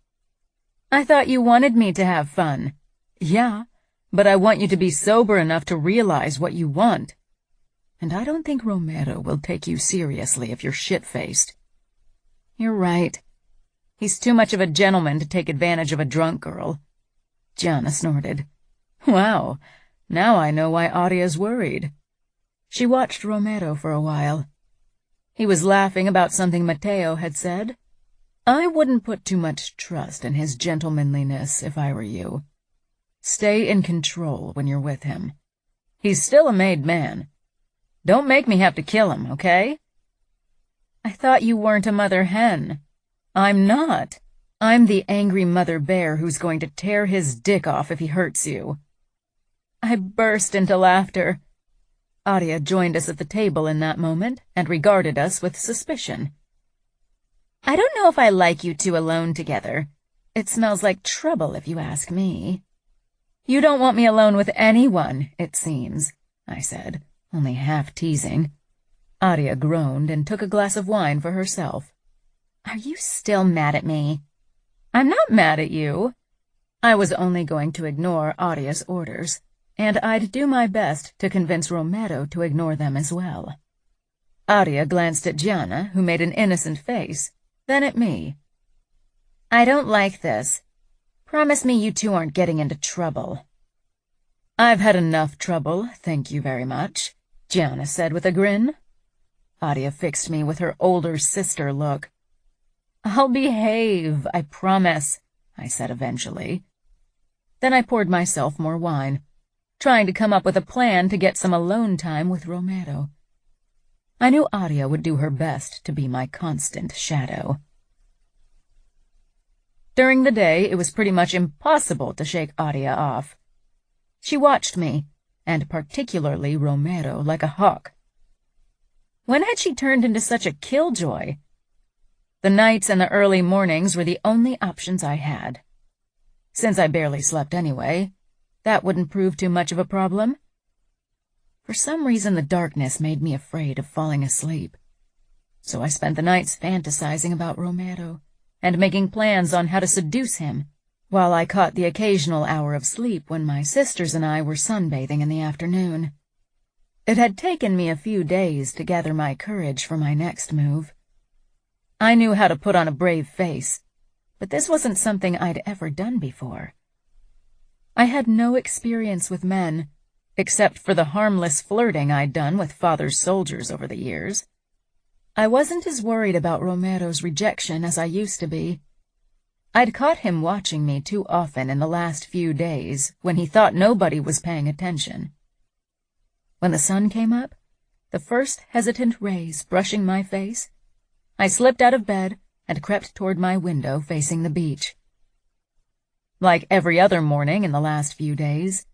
"I thought you wanted me to have fun." "Yeah, but I want you to be sober enough to realize what you want. And I don't think Romero will take you seriously if you're shit-faced." "You're right. He's too much of a gentleman to take advantage of a drunk girl." Gianna snorted. "Wow, now I know why Audia's worried." She watched Romero for a while. He was laughing about something Matteo had said. "I wouldn't put too much trust in his gentlemanliness if I were you. Stay in control when you're with him. He's still a made man. Don't make me have to kill him, okay?" "I thought you weren't a mother hen." "I'm not. I'm the angry mother bear who's going to tear his dick off if he hurts you." I burst into laughter. Audia joined us at the table in that moment and regarded us with suspicion. "I don't know if I like you two alone together. It smells like trouble if you ask me." "You don't want me alone with anyone, it seems," I said, only half teasing. Adia groaned and took a glass of wine for herself. Are you still mad at me? I'm not mad at you. I was only going to ignore Adia's orders, and I'd do my best to convince Romero to ignore them as well. Adia glanced at Gianna, who made an innocent face, then at me. I don't like this. Promise me you two aren't getting into trouble. I've had enough trouble, thank you very much, Gianna said with a grin. Adia fixed me with her older sister look. I'll behave, I promise, I said eventually. Then I poured myself more wine, trying to come up with a plan to get some alone time with Romero. I knew Adia would do her best to be my constant shadow. During the day, it was pretty much impossible to shake Adia off. She watched me, and particularly Romero, like a hawk. When had she turned into such a killjoy? The nights and the early mornings were the only options I had. Since I barely slept anyway, that wouldn't prove too much of a problem. For some reason, the darkness made me afraid of falling asleep. So I spent the nights fantasizing about Romero and making plans on how to seduce him, while I caught the occasional hour of sleep when my sisters and I were sunbathing in the afternoon. It had taken me a few days to gather my courage for my next move. I knew how to put on a brave face, but this wasn't something I'd ever done before. I had no experience with men, except for the harmless flirting I'd done with Father's soldiers over the years. I wasn't as worried about Romero's rejection as I used to be. I'd caught him watching me too often in the last few days when he thought nobody was paying attention. When the sun came up, the first hesitant rays brushing my face, I slipped out of bed and crept toward my window facing the beach. Like every other morning in the last few days,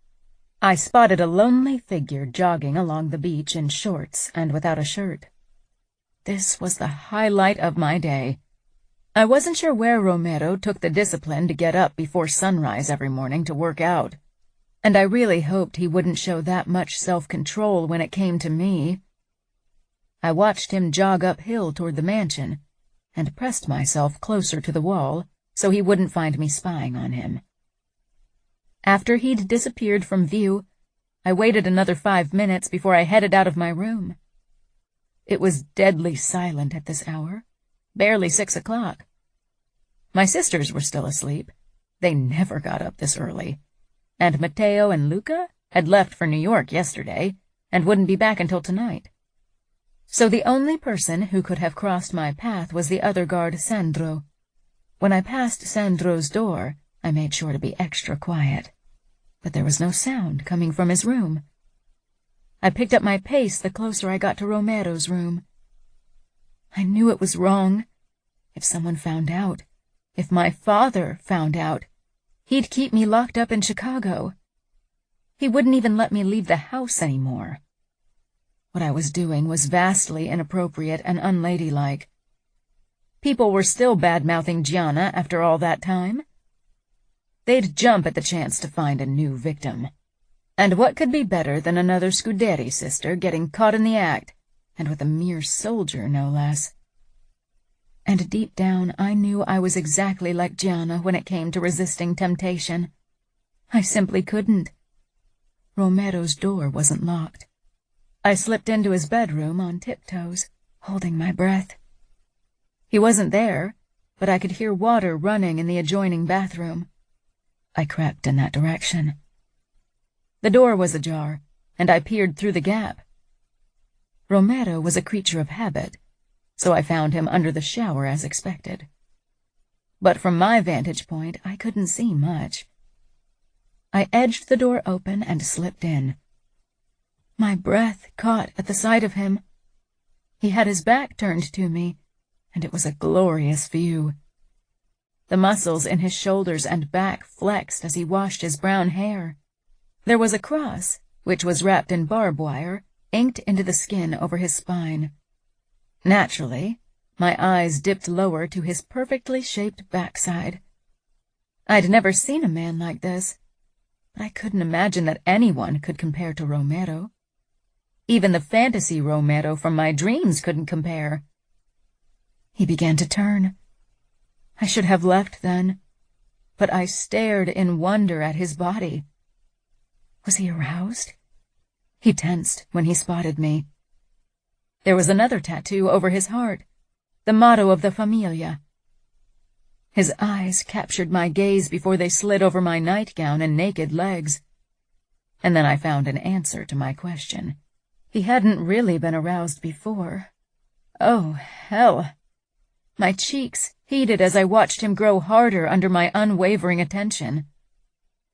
I spotted a lonely figure jogging along the beach in shorts and without a shirt. This was the highlight of my day. I wasn't sure where Romero took the discipline to get up before sunrise every morning to work out, and I really hoped he wouldn't show that much self-control when it came to me. I watched him jog uphill toward the mansion, and pressed myself closer to the wall so he wouldn't find me spying on him. After he'd disappeared from view, I waited another 5 minutes before I headed out of my room. It was deadly silent at this hour, barely 6 o'clock. My sisters were still asleep. They never got up this early. And Matteo and Luca had left for New York yesterday and wouldn't be back until tonight. So the only person who could have crossed my path was the other guard, Sandro. When I passed Sandro's door, I made sure to be extra quiet. But there was no sound coming from his room. I picked up my pace the closer I got to Romero's room. I knew it was wrong. If someone found out, if my father found out, he'd keep me locked up in Chicago. He wouldn't even let me leave the house anymore. What I was doing was vastly inappropriate and unladylike. People were still bad-mouthing Gianna after all that time. They'd jump at the chance to find a new victim. And what could be better than another Scuderi sister getting caught in the act, and with a mere soldier, no less? And deep down, I knew I was exactly like Gianna when it came to resisting temptation. I simply couldn't. Romero's door wasn't locked. I slipped into his bedroom on tiptoes, holding my breath. He wasn't there, but I could hear water running in the adjoining bathroom. I crept in that direction. The door was ajar, and I peered through the gap. Romero was a creature of habit, so I found him under the shower as expected. But from my vantage point, I couldn't see much. I edged the door open and slipped in. My breath caught at the sight of him. He had his back turned to me, and it was a glorious view. The muscles in his shoulders and back flexed as he washed his brown hair. There was a cross, which was wrapped in barbed wire, inked into the skin over his spine. Naturally, my eyes dipped lower to his perfectly shaped backside. I'd never seen a man like this, but I couldn't imagine that anyone could compare to Romero. Even the fantasy Romero from my dreams couldn't compare. He began to turn. I should have left then, but I stared in wonder at his body. Was he aroused? He tensed when he spotted me. There was another tattoo over his heart, the motto of the Familia. His eyes captured my gaze before they slid over my nightgown and naked legs. And then I found an answer to my question. He hadn't really been aroused before. Oh, hell! My cheeks heated as I watched him grow harder under my unwavering attention.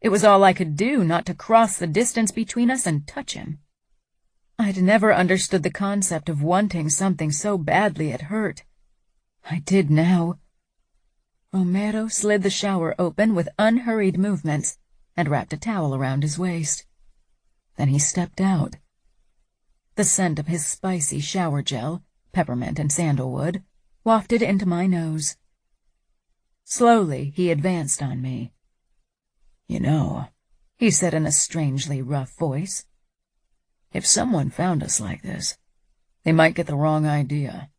It was all I could do not to cross the distance between us and touch him. I'd never understood the concept of wanting something so badly it hurt. I did now. Romero slid the shower open with unhurried movements and wrapped a towel around his waist. Then he stepped out. The scent of his spicy shower gel, peppermint and sandalwood, wafted into my nose. Slowly he advanced on me. "You know," he said in a strangely rough voice, "if someone found us like this, they might get the wrong idea.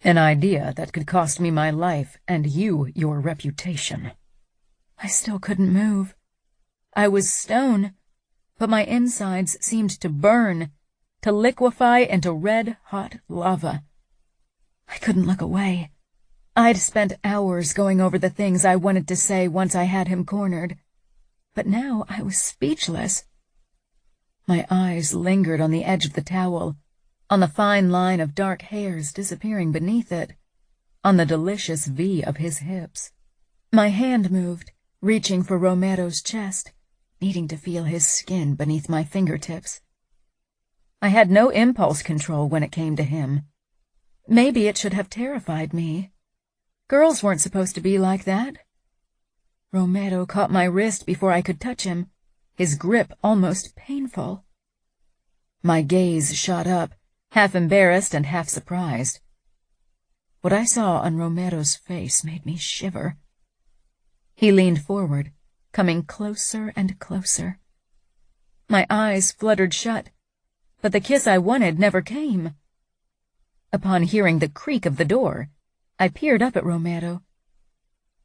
An idea that could cost me my life and you your reputation." I still couldn't move. I was stone, but my insides seemed to burn, to liquefy into red-hot lava. I couldn't look away. I'd spent hours going over the things I wanted to say once I had him cornered, but now I was speechless. My eyes lingered on the edge of the towel, on the fine line of dark hairs disappearing beneath it, on the delicious V of his hips. My hand moved, reaching for Romero's chest, needing to feel his skin beneath my fingertips. I had no impulse control when it came to him. Maybe it should have terrified me. Girls weren't supposed to be like that. Romero caught my wrist before I could touch him, his grip almost painful. My gaze shot up, half embarrassed and half surprised. What I saw on Romero's face made me shiver. He leaned forward, coming closer and closer. My eyes fluttered shut, but the kiss I wanted never came. Upon hearing the creak of the door, I peered up at Romero.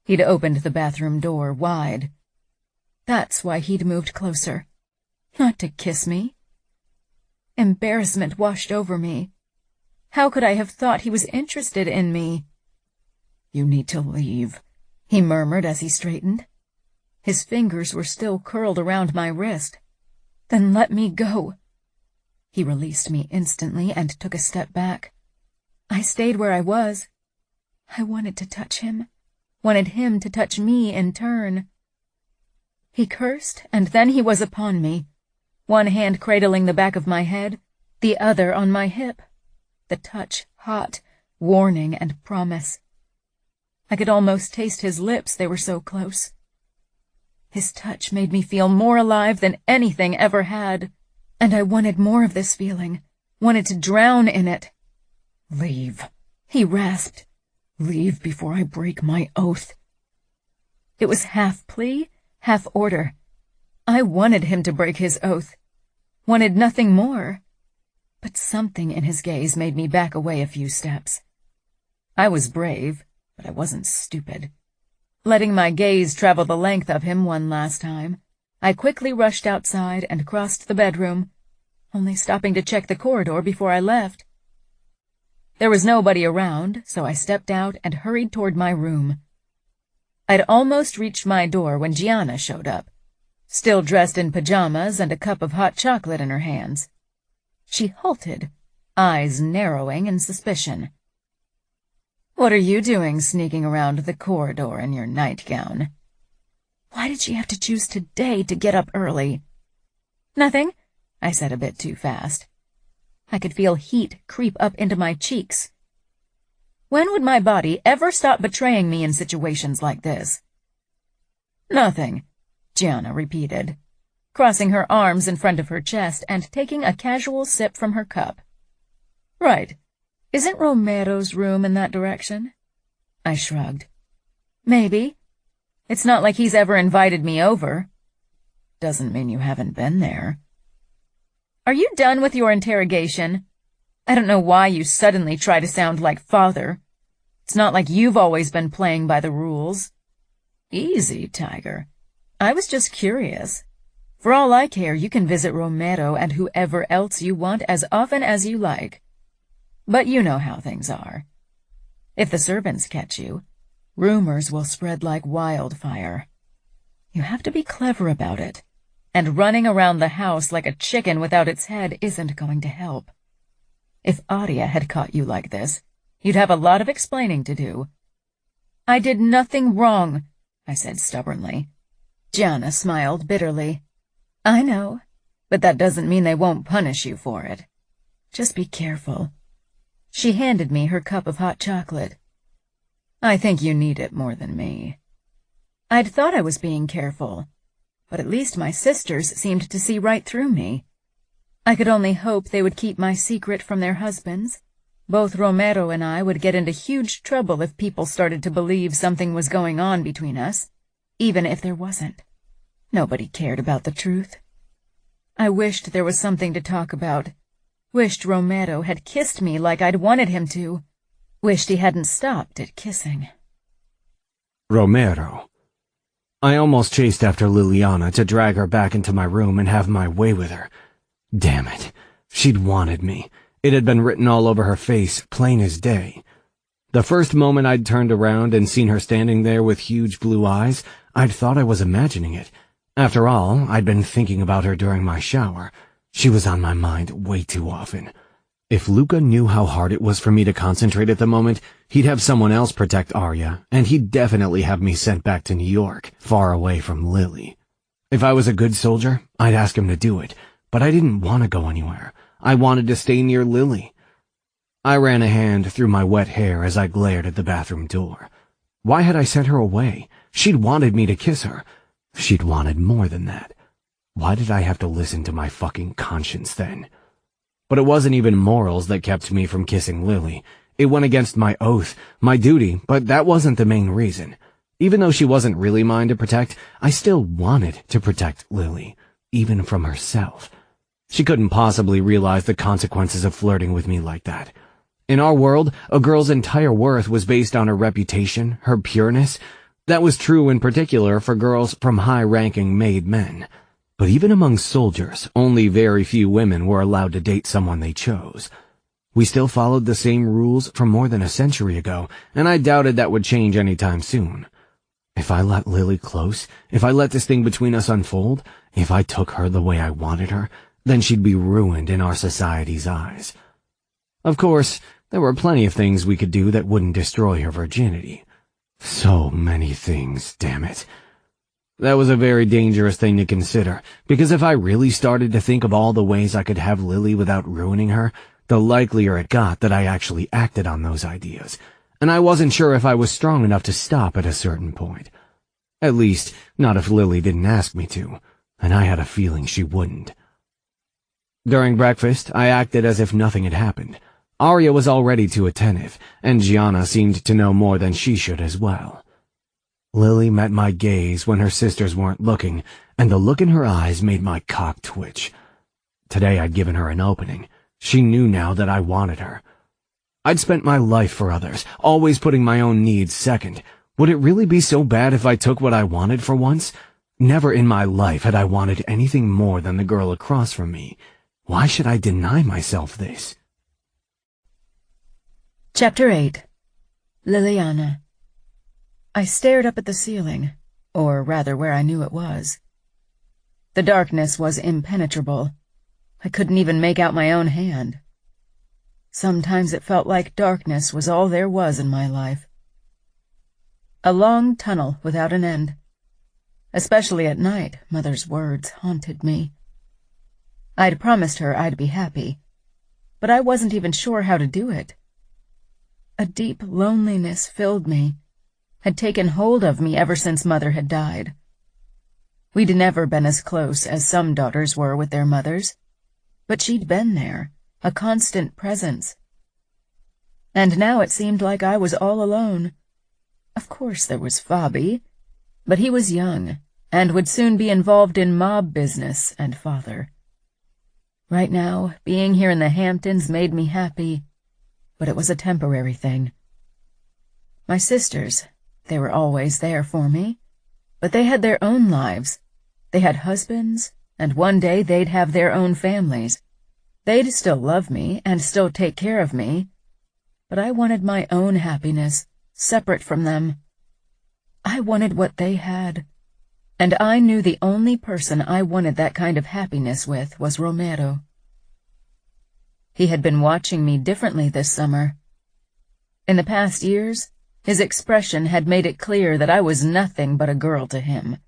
He'd opened the bathroom door wide. That's why he'd moved closer. Not to kiss me. Embarrassment washed over me. How could I have thought he was interested in me? "You need to leave," he murmured as he straightened. His fingers were still curled around my wrist. "Then let me go." He released me instantly and took a step back. I stayed where I was. I wanted to touch him, wanted him to touch me in turn. He cursed, and then he was upon me, one hand cradling the back of my head, the other on my hip, the touch hot, warning and promise. I could almost taste his lips, they were so close. His touch made me feel more alive than anything ever had, and I wanted more of this feeling, wanted to drown in it. "Leave," he rasped. "Leave before I break my oath." It was half plea, half order. I wanted him to break his oath, wanted nothing more. But something in his gaze made me back away a few steps. I was brave, but I wasn't stupid. Letting my gaze travel the length of him one last time, I quickly rushed outside and crossed the bedroom, only stopping to check the corridor before I left. There was nobody around, so I stepped out and hurried toward my room. I'd almost reached my door when Gianna showed up, still dressed in pajamas and a cup of hot chocolate in her hands. She halted, eyes narrowing in suspicion. "What are you doing sneaking around the corridor in your nightgown?" Why did she have to choose today to get up early? "Nothing," I said a bit too fast. I could feel heat creep up into my cheeks. When would my body ever stop betraying me in situations like this? "Nothing," Gianna repeated, crossing her arms in front of her chest and taking a casual sip from her cup. "Right. Isn't Romero's room in that direction?" I shrugged. "Maybe. It's not like he's ever invited me over." "Doesn't mean you haven't been there." Are you done with your interrogation? I don't know why you suddenly try to sound like father. It's not like you've always been playing by the rules. Easy, Tiger. I was just curious. For all I care, you can visit Romero and whoever else you want as often as you like. But you know how things are. If the servants catch you, rumors will spread like wildfire. You have to be clever about it, and running around the house like a chicken without its head isn't going to help. If Adia had caught you like this, you'd have a lot of explaining to do. I did nothing wrong, I said stubbornly. Gianna smiled bitterly. I know, but that doesn't mean they won't punish you for it. Just be careful. She handed me her cup of hot chocolate. I think you need it more than me. I'd thought I was being careful, but at least my sisters seemed to see right through me. I could only hope they would keep my secret from their husbands. Both Romero and I would get into huge trouble if people started to believe something was going on between us, even if there wasn't. Nobody cared about the truth. I wished there was something to talk about. Wished Romero had kissed me like I'd wanted him to. Wished he hadn't stopped at kissing. Romero. I almost chased after Liliana to drag her back into my room and have my way with her. Damn it. She'd wanted me. It had been written all over her face, plain as day. The first moment I'd turned around and seen her standing there with huge blue eyes, I'd thought I was imagining it. After all, I'd been thinking about her during my shower. She was on my mind way too often. If Luca knew how hard it was for me to concentrate at the moment, he'd have someone else protect Arya, and he'd definitely have me sent back to New York, far away from Lily. If I was a good soldier, I'd ask him to do it, but I didn't want to go anywhere. I wanted to stay near Lily. I ran a hand through my wet hair as I glared at the bathroom door. Why had I sent her away? She'd wanted me to kiss her. She'd wanted more than that. Why did I have to listen to my fucking conscience then? But it wasn't even morals that kept me from kissing Lily. It went against my oath, my duty, but that wasn't the main reason. Even though she wasn't really mine to protect, I still wanted to protect Lily, even from herself. She couldn't possibly realize the consequences of flirting with me like that. In our world, a girl's entire worth was based on her reputation, her pureness. That was true in particular for girls from high-ranking made men. But even among soldiers, only very few women were allowed to date someone they chose. We still followed the same rules from more than a century ago, and I doubted that would change anytime soon. If I let Lily close, if I let this thing between us unfold, if I took her the way I wanted her, then she'd be ruined in our society's eyes. Of course, there were plenty of things we could do that wouldn't destroy her virginity. So many things, damn it. That was a very dangerous thing to consider, because if I really started to think of all the ways I could have Lily without ruining her, the likelier it got that I actually acted on those ideas, and I wasn't sure if I was strong enough to stop at a certain point. At least, not if Lily didn't ask me to, and I had a feeling she wouldn't. During breakfast, I acted as if nothing had happened. Arya was already too attentive, and Gianna seemed to know more than she should as well. Lily met my gaze when her sisters weren't looking, and the look in her eyes made my cock twitch. Today I'd given her an opening. She knew now that I wanted her. I'd spent my life for others, always putting my own needs second. Would it really be so bad if I took what I wanted for once? Never in my life had I wanted anything more than the girl across from me. Why should I deny myself this? Chapter 8. Liliana. I stared up at the ceiling, or rather where I knew it was. The darkness was impenetrable. I couldn't even make out my own hand. Sometimes it felt like darkness was all there was in my life. A long tunnel without an end. Especially at night, Mother's words haunted me. I'd promised her I'd be happy, but I wasn't even sure how to do it. A deep loneliness filled me, had taken hold of me ever since Mother had died. We'd never been as close as some daughters were with their mothers, but she'd been there, a constant presence. And now it seemed like I was all alone. Of course there was Fabi, but he was young, and would soon be involved in mob business and father. Right now, being here in the Hamptons made me happy, but it was a temporary thing. My sisters, they were always there for me, but they had their own lives. They had husbands, and one day they'd have their own families. They'd still love me and still take care of me, but I wanted my own happiness, separate from them. I wanted what they had, and I knew the only person I wanted that kind of happiness with was Romero. He had been watching me differently this summer. In the past years, his expression had made it clear that I was nothing but a girl to him,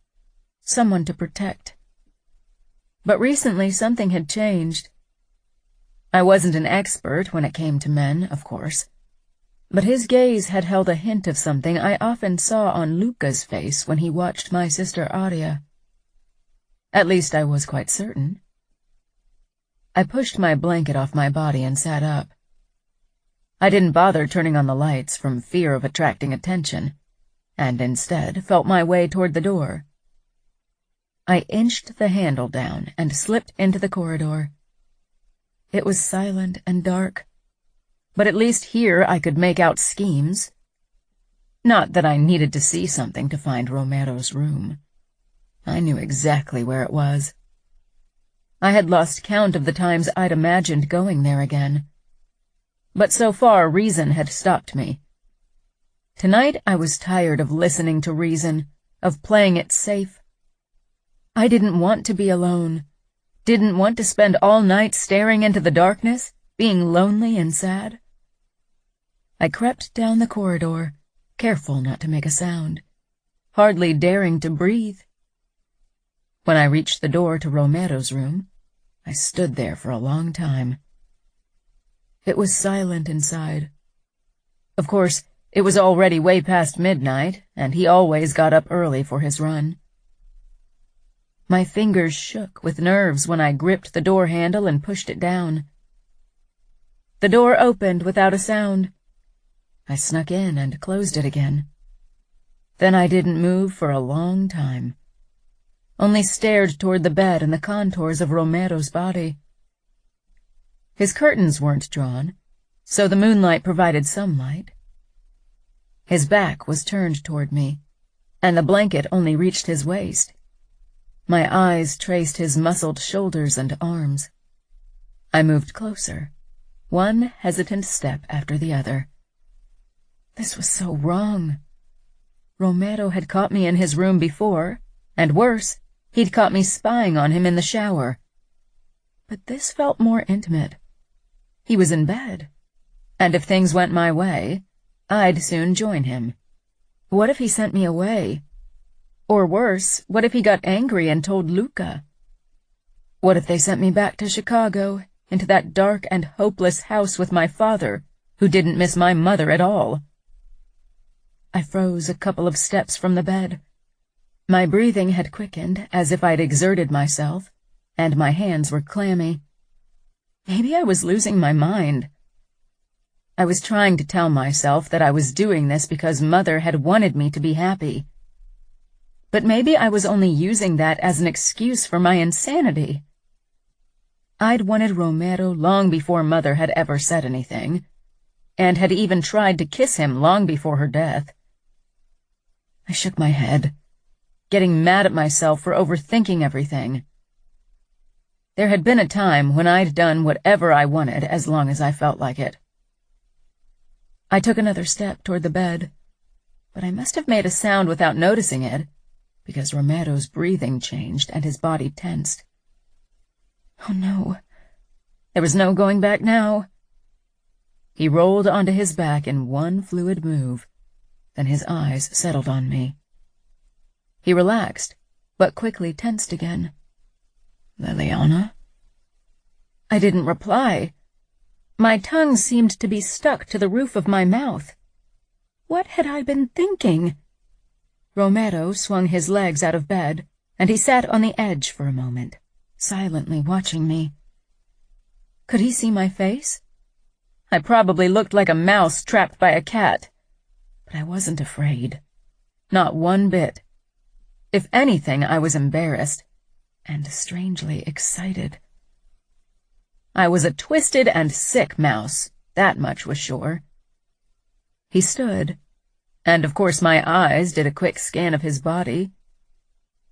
someone to protect. But recently something had changed. I wasn't an expert when it came to men, of course, but his gaze had held a hint of something I often saw on Luca's face when he watched my sister Aria. At least I was quite certain. I pushed my blanket off my body and sat up. I didn't bother turning on the lights from fear of attracting attention, and instead felt my way toward the door. I inched the handle down and slipped into the corridor. It was silent and dark, but at least here I could make out schemes. Not that I needed to see something to find Romero's room. I knew exactly where it was. I had lost count of the times I'd imagined going there again. But so far reason had stopped me. Tonight I was tired of listening to reason, of playing it safe. I didn't want to be alone, didn't want to spend all night staring into the darkness, being lonely and sad. I crept down the corridor, careful not to make a sound, hardly daring to breathe. When I reached the door to Romero's room, I stood there for a long time. It was silent inside. Of course, it was already way past midnight, and he always got up early for his run. My fingers shook with nerves when I gripped the door handle and pushed it down. The door opened without a sound. I snuck in and closed it again. Then I didn't move for a long time, only stared toward the bed and the contours of Romero's body. His curtains weren't drawn, so the moonlight provided some light. His back was turned toward me, and the blanket only reached his waist. My eyes traced his muscled shoulders and arms. I moved closer, one hesitant step after the other. This was so wrong. Romero had caught me in his room before, and worse, he'd caught me spying on him in the shower. But this felt more intimate. He was in bed, and if things went my way, I'd soon join him. What if he sent me away? Or worse, what if he got angry and told Luca? What if they sent me back to Chicago, into that dark and hopeless house with my father, who didn't miss my mother at all? I froze a couple of steps from the bed. My breathing had quickened as if I'd exerted myself, and my hands were clammy. Maybe I was losing my mind. I was trying to tell myself that I was doing this because Mother had wanted me to be happy. But maybe I was only using that as an excuse for my insanity. I'd wanted Romero long before Mother had ever said anything, and had even tried to kiss him long before her death. I shook my head, getting mad at myself for overthinking everything. There had been a time when I'd done whatever I wanted as long as I felt like it. I took another step toward the bed, but I must have made a sound without noticing it, because Romero's breathing changed and his body tensed. Oh no, there was no going back now. He rolled onto his back in one fluid move, then his eyes settled on me. He relaxed, but quickly tensed again. Liliana? I didn't reply. My tongue seemed to be stuck to the roof of my mouth. What had I been thinking? Romero swung his legs out of bed, and he sat on the edge for a moment, silently watching me. Could he see my face? I probably looked like a mouse trapped by a cat, but I wasn't afraid. Not one bit. If anything, I was embarrassed, and strangely excited. I was a twisted and sick mouse, that much was sure. He stood, and of course my eyes did a quick scan of his body.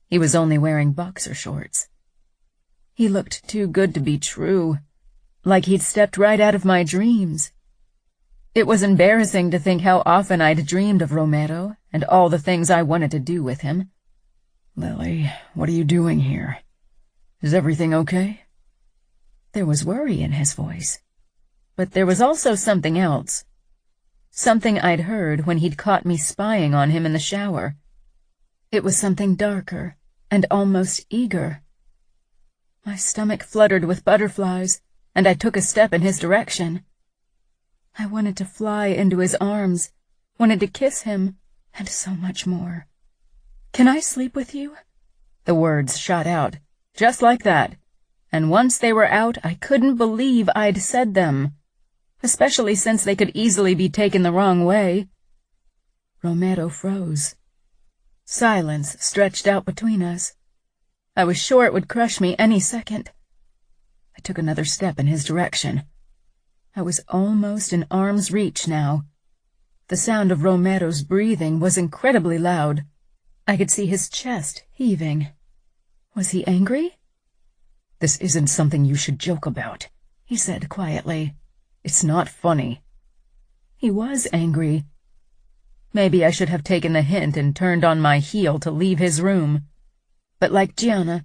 He was only wearing boxer shorts. He looked too good to be true, like he'd stepped right out of my dreams. It was embarrassing to think how often I'd dreamed of Romero and all the things I wanted to do with him. "Lily, what are you doing here? Is everything okay?" There was worry in his voice, but there was also something else. Something I'd heard when he'd caught me spying on him in the shower. It was something darker and almost eager. My stomach fluttered with butterflies, and I took a step in his direction. I wanted to fly into his arms, wanted to kiss him, and so much more. "Can I sleep with you?" The words shot out, just like that, and once they were out, I couldn't believe I'd said them, especially since they could easily be taken the wrong way. Romero froze. Silence stretched out between us. I was sure it would crush me any second. I took another step in his direction. I was almost in arm's reach now. The sound of Romero's breathing was incredibly loud. I could see his chest heaving. Was he angry? "This isn't something you should joke about," he said quietly. "It's not funny." He was angry. Maybe I should have taken the hint and turned on my heel to leave his room. But like Gianna,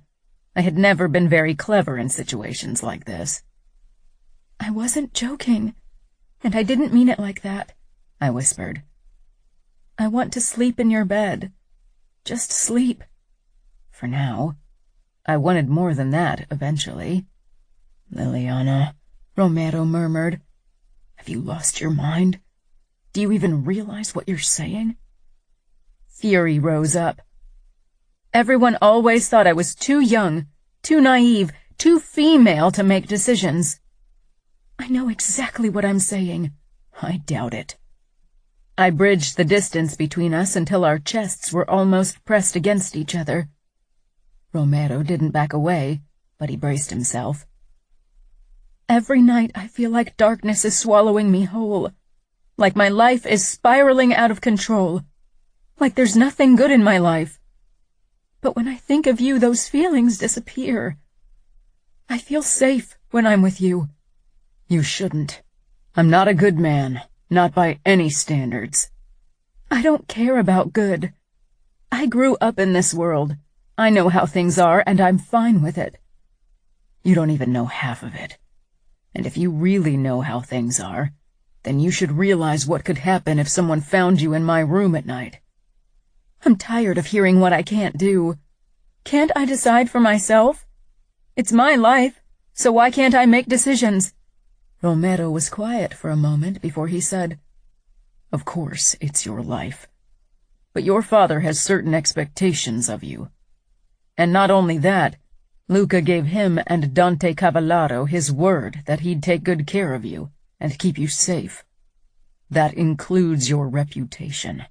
I had never been very clever in situations like this. "I wasn't joking, and I didn't mean it like that," I whispered. "I want to sleep in your bed. Just sleep. For now. I wanted more than that eventually." "Liliana," Romero murmured. "have you lost your mind? Do you even realize what you're saying?" Fury rose up. Everyone always thought I was too young, too naive, too female to make decisions. "I know exactly what I'm saying." "I doubt it." I bridged the distance between us until our chests were almost pressed against each other. Romero didn't back away, but he braced himself. "Every night I feel like darkness is swallowing me whole, like my life is spiraling out of control, like there's nothing good in my life. But when I think of you, those feelings disappear. I feel safe when I'm with you." "You shouldn't. I'm not a good man, not by any standards." "I don't care about good. I grew up in this world. I know how things are, and I'm fine with it." "You don't even know half of it. And if you really know how things are, then you should realize what could happen if someone found you in my room at night." "I'm tired of hearing what I can't do. Can't I decide for myself? It's my life, so why can't I make decisions?" Romero was quiet for a moment before he said, "Of course it's your life. But your father has certain expectations of you. And not only that, Luca gave him and Dante Cavallaro his word that he'd take good care of you and keep you safe. That includes your reputation.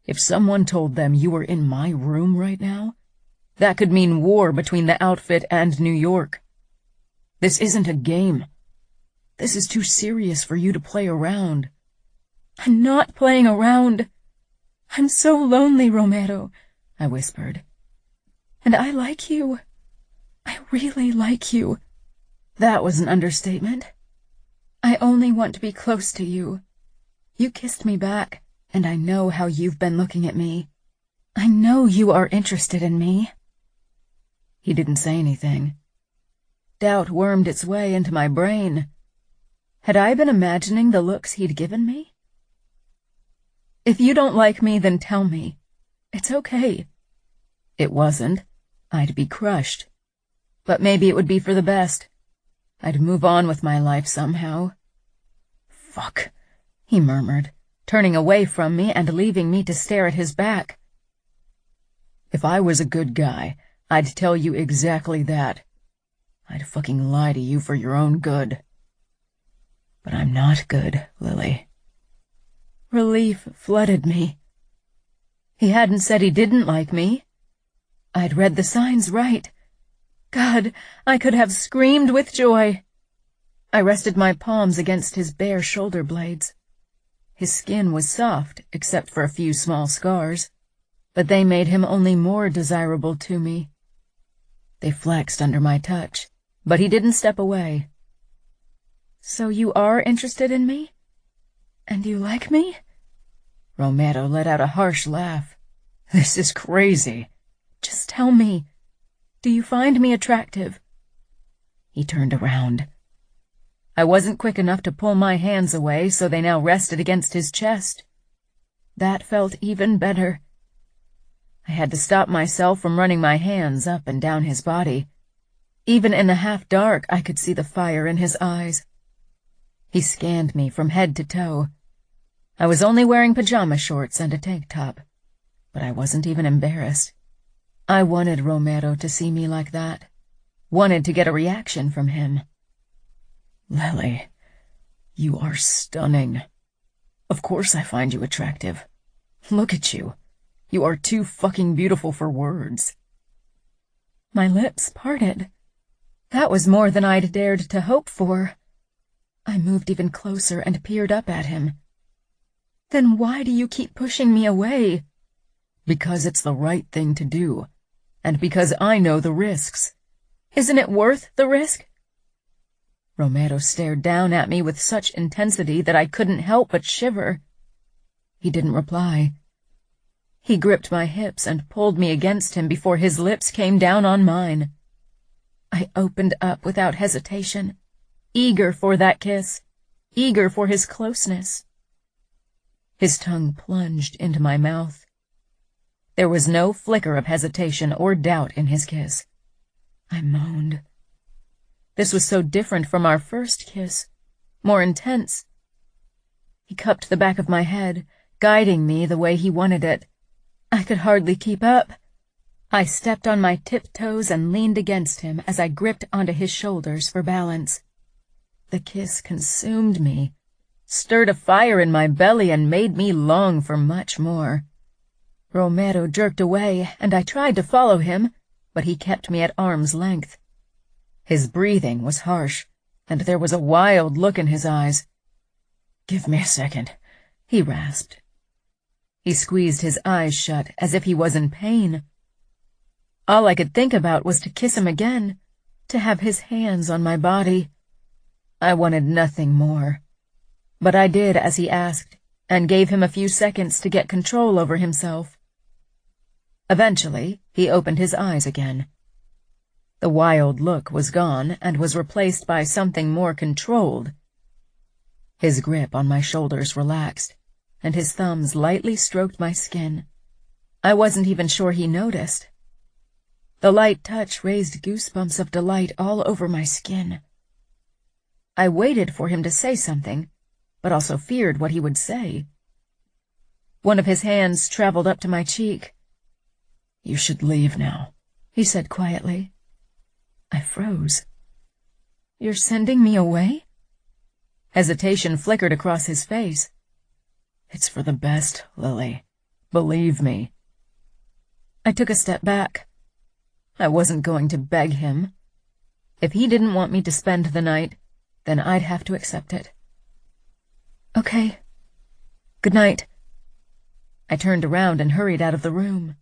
If someone told them you were in my room right now, that could mean war between the outfit and New York. This isn't a game. This is too serious for you to play around." "I'm not playing around. I'm so lonely, Romero," I whispered. "And I like you. I really like you." That was an understatement. "I only want to be close to you. You kissed me back, and I know how you've been looking at me. I know you are interested in me." He didn't say anything. Doubt wormed its way into my brain. Had I been imagining the looks he'd given me? "If you don't like me, then tell me. It's okay." It wasn't. I'd be crushed. But maybe it would be for the best. I'd move on with my life somehow. "Fuck," he murmured, turning away from me and leaving me to stare at his back. "If I was a good guy, I'd tell you exactly that. I'd fucking lie to you for your own good. But I'm not good, Lily." Relief flooded me. He hadn't said he didn't like me. I'd read the signs right. God, I could have screamed with joy. I rested my palms against his bare shoulder blades. His skin was soft, except for a few small scars, but they made him only more desirable to me. They flexed under my touch, but he didn't step away. So you are interested in me? And you like me? Romero let out a harsh laugh. This is crazy. Just tell me, do you find me attractive? He turned around. I wasn't quick enough to pull my hands away, so they now rested against his chest. That felt even better. I had to stop myself from running my hands up and down his body. Even in the half-dark, I could see the fire in his eyes. He scanned me from head to toe. I was only wearing pajama shorts and a tank top, but I wasn't even embarrassed. I wanted Romero to see me like that, wanted to get a reaction from him. Lily, you are stunning. Of course I find you attractive. Look at you. You are too fucking beautiful for words. My lips parted. That was more than I'd dared to hope for. I moved even closer and peered up at him. Then why do you keep pushing me away? Because it's the right thing to do, and because I know the risks. Isn't it worth the risk? Romero stared down at me with such intensity that I couldn't help but shiver. He didn't reply. He gripped my hips and pulled me against him before his lips came down on mine. I opened up without hesitation, eager for that kiss, eager for his closeness. His tongue plunged into my mouth. There was no flicker of hesitation or doubt in his kiss. I moaned. This was so different from our first kiss, more intense. He cupped the back of my head, guiding me the way he wanted it. I could hardly keep up. I stepped on my tiptoes and leaned against him as I gripped onto his shoulders for balance. The kiss consumed me, stirred a fire in my belly, and made me long for much more. Romero jerked away, and I tried to follow him, but he kept me at arm's length. His breathing was harsh, and there was a wild look in his eyes. "Give me a second," he rasped. He squeezed his eyes shut as if he was in pain. All I could think about was to kiss him again, to have his hands on my body. I wanted nothing more. But I did as he asked, and gave him a few seconds to get control over himself. Eventually, he opened his eyes again. The wild look was gone and was replaced by something more controlled. His grip on my shoulders relaxed, and his thumbs lightly stroked my skin. I wasn't even sure he noticed. The light touch raised goosebumps of delight all over my skin. I waited for him to say something, but also feared what he would say. One of his hands traveled up to my cheek. "You should leave now," he said quietly. I froze. "You're sending me away?" Hesitation flickered across his face. "It's for the best, Lily. Believe me." I took a step back. I wasn't going to beg him. If he didn't want me to spend the night, then I'd have to accept it. "Okay. Good night." I turned around and hurried out of the room.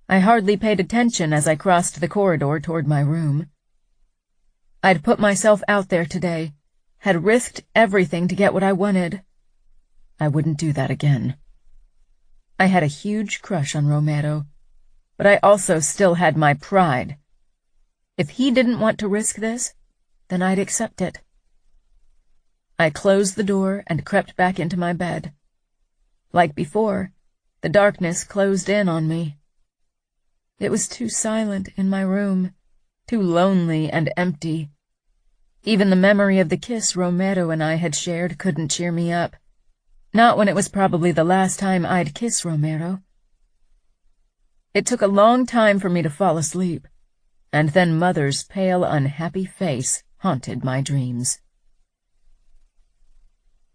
I hardly paid attention as I crossed the corridor toward my room. I'd put myself out there today, had risked everything to get what I wanted. I wouldn't do that again. I had a huge crush on Romero, but I also still had my pride. If he didn't want to risk this, then I'd accept it. I closed the door and crept back into my bed. Like before, the darkness closed in on me. It was too silent in my room, too lonely and empty. Even the memory of the kiss Romero and I had shared couldn't cheer me up. Not when it was probably the last time I'd kiss Romero. It took a long time for me to fall asleep, and then Mother's pale, unhappy face haunted my dreams.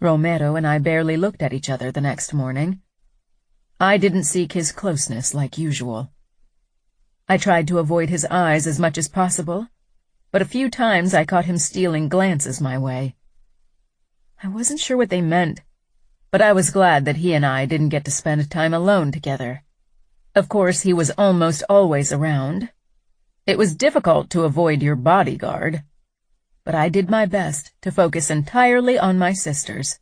Romero and I barely looked at each other the next morning. I didn't seek his closeness like usual. I tried to avoid his eyes as much as possible, but a few times I caught him stealing glances my way. I wasn't sure what they meant, but I was glad that he and I didn't get to spend time alone together. Of course, he was almost always around. It was difficult to avoid your bodyguard, but I did my best to focus entirely on my sisters,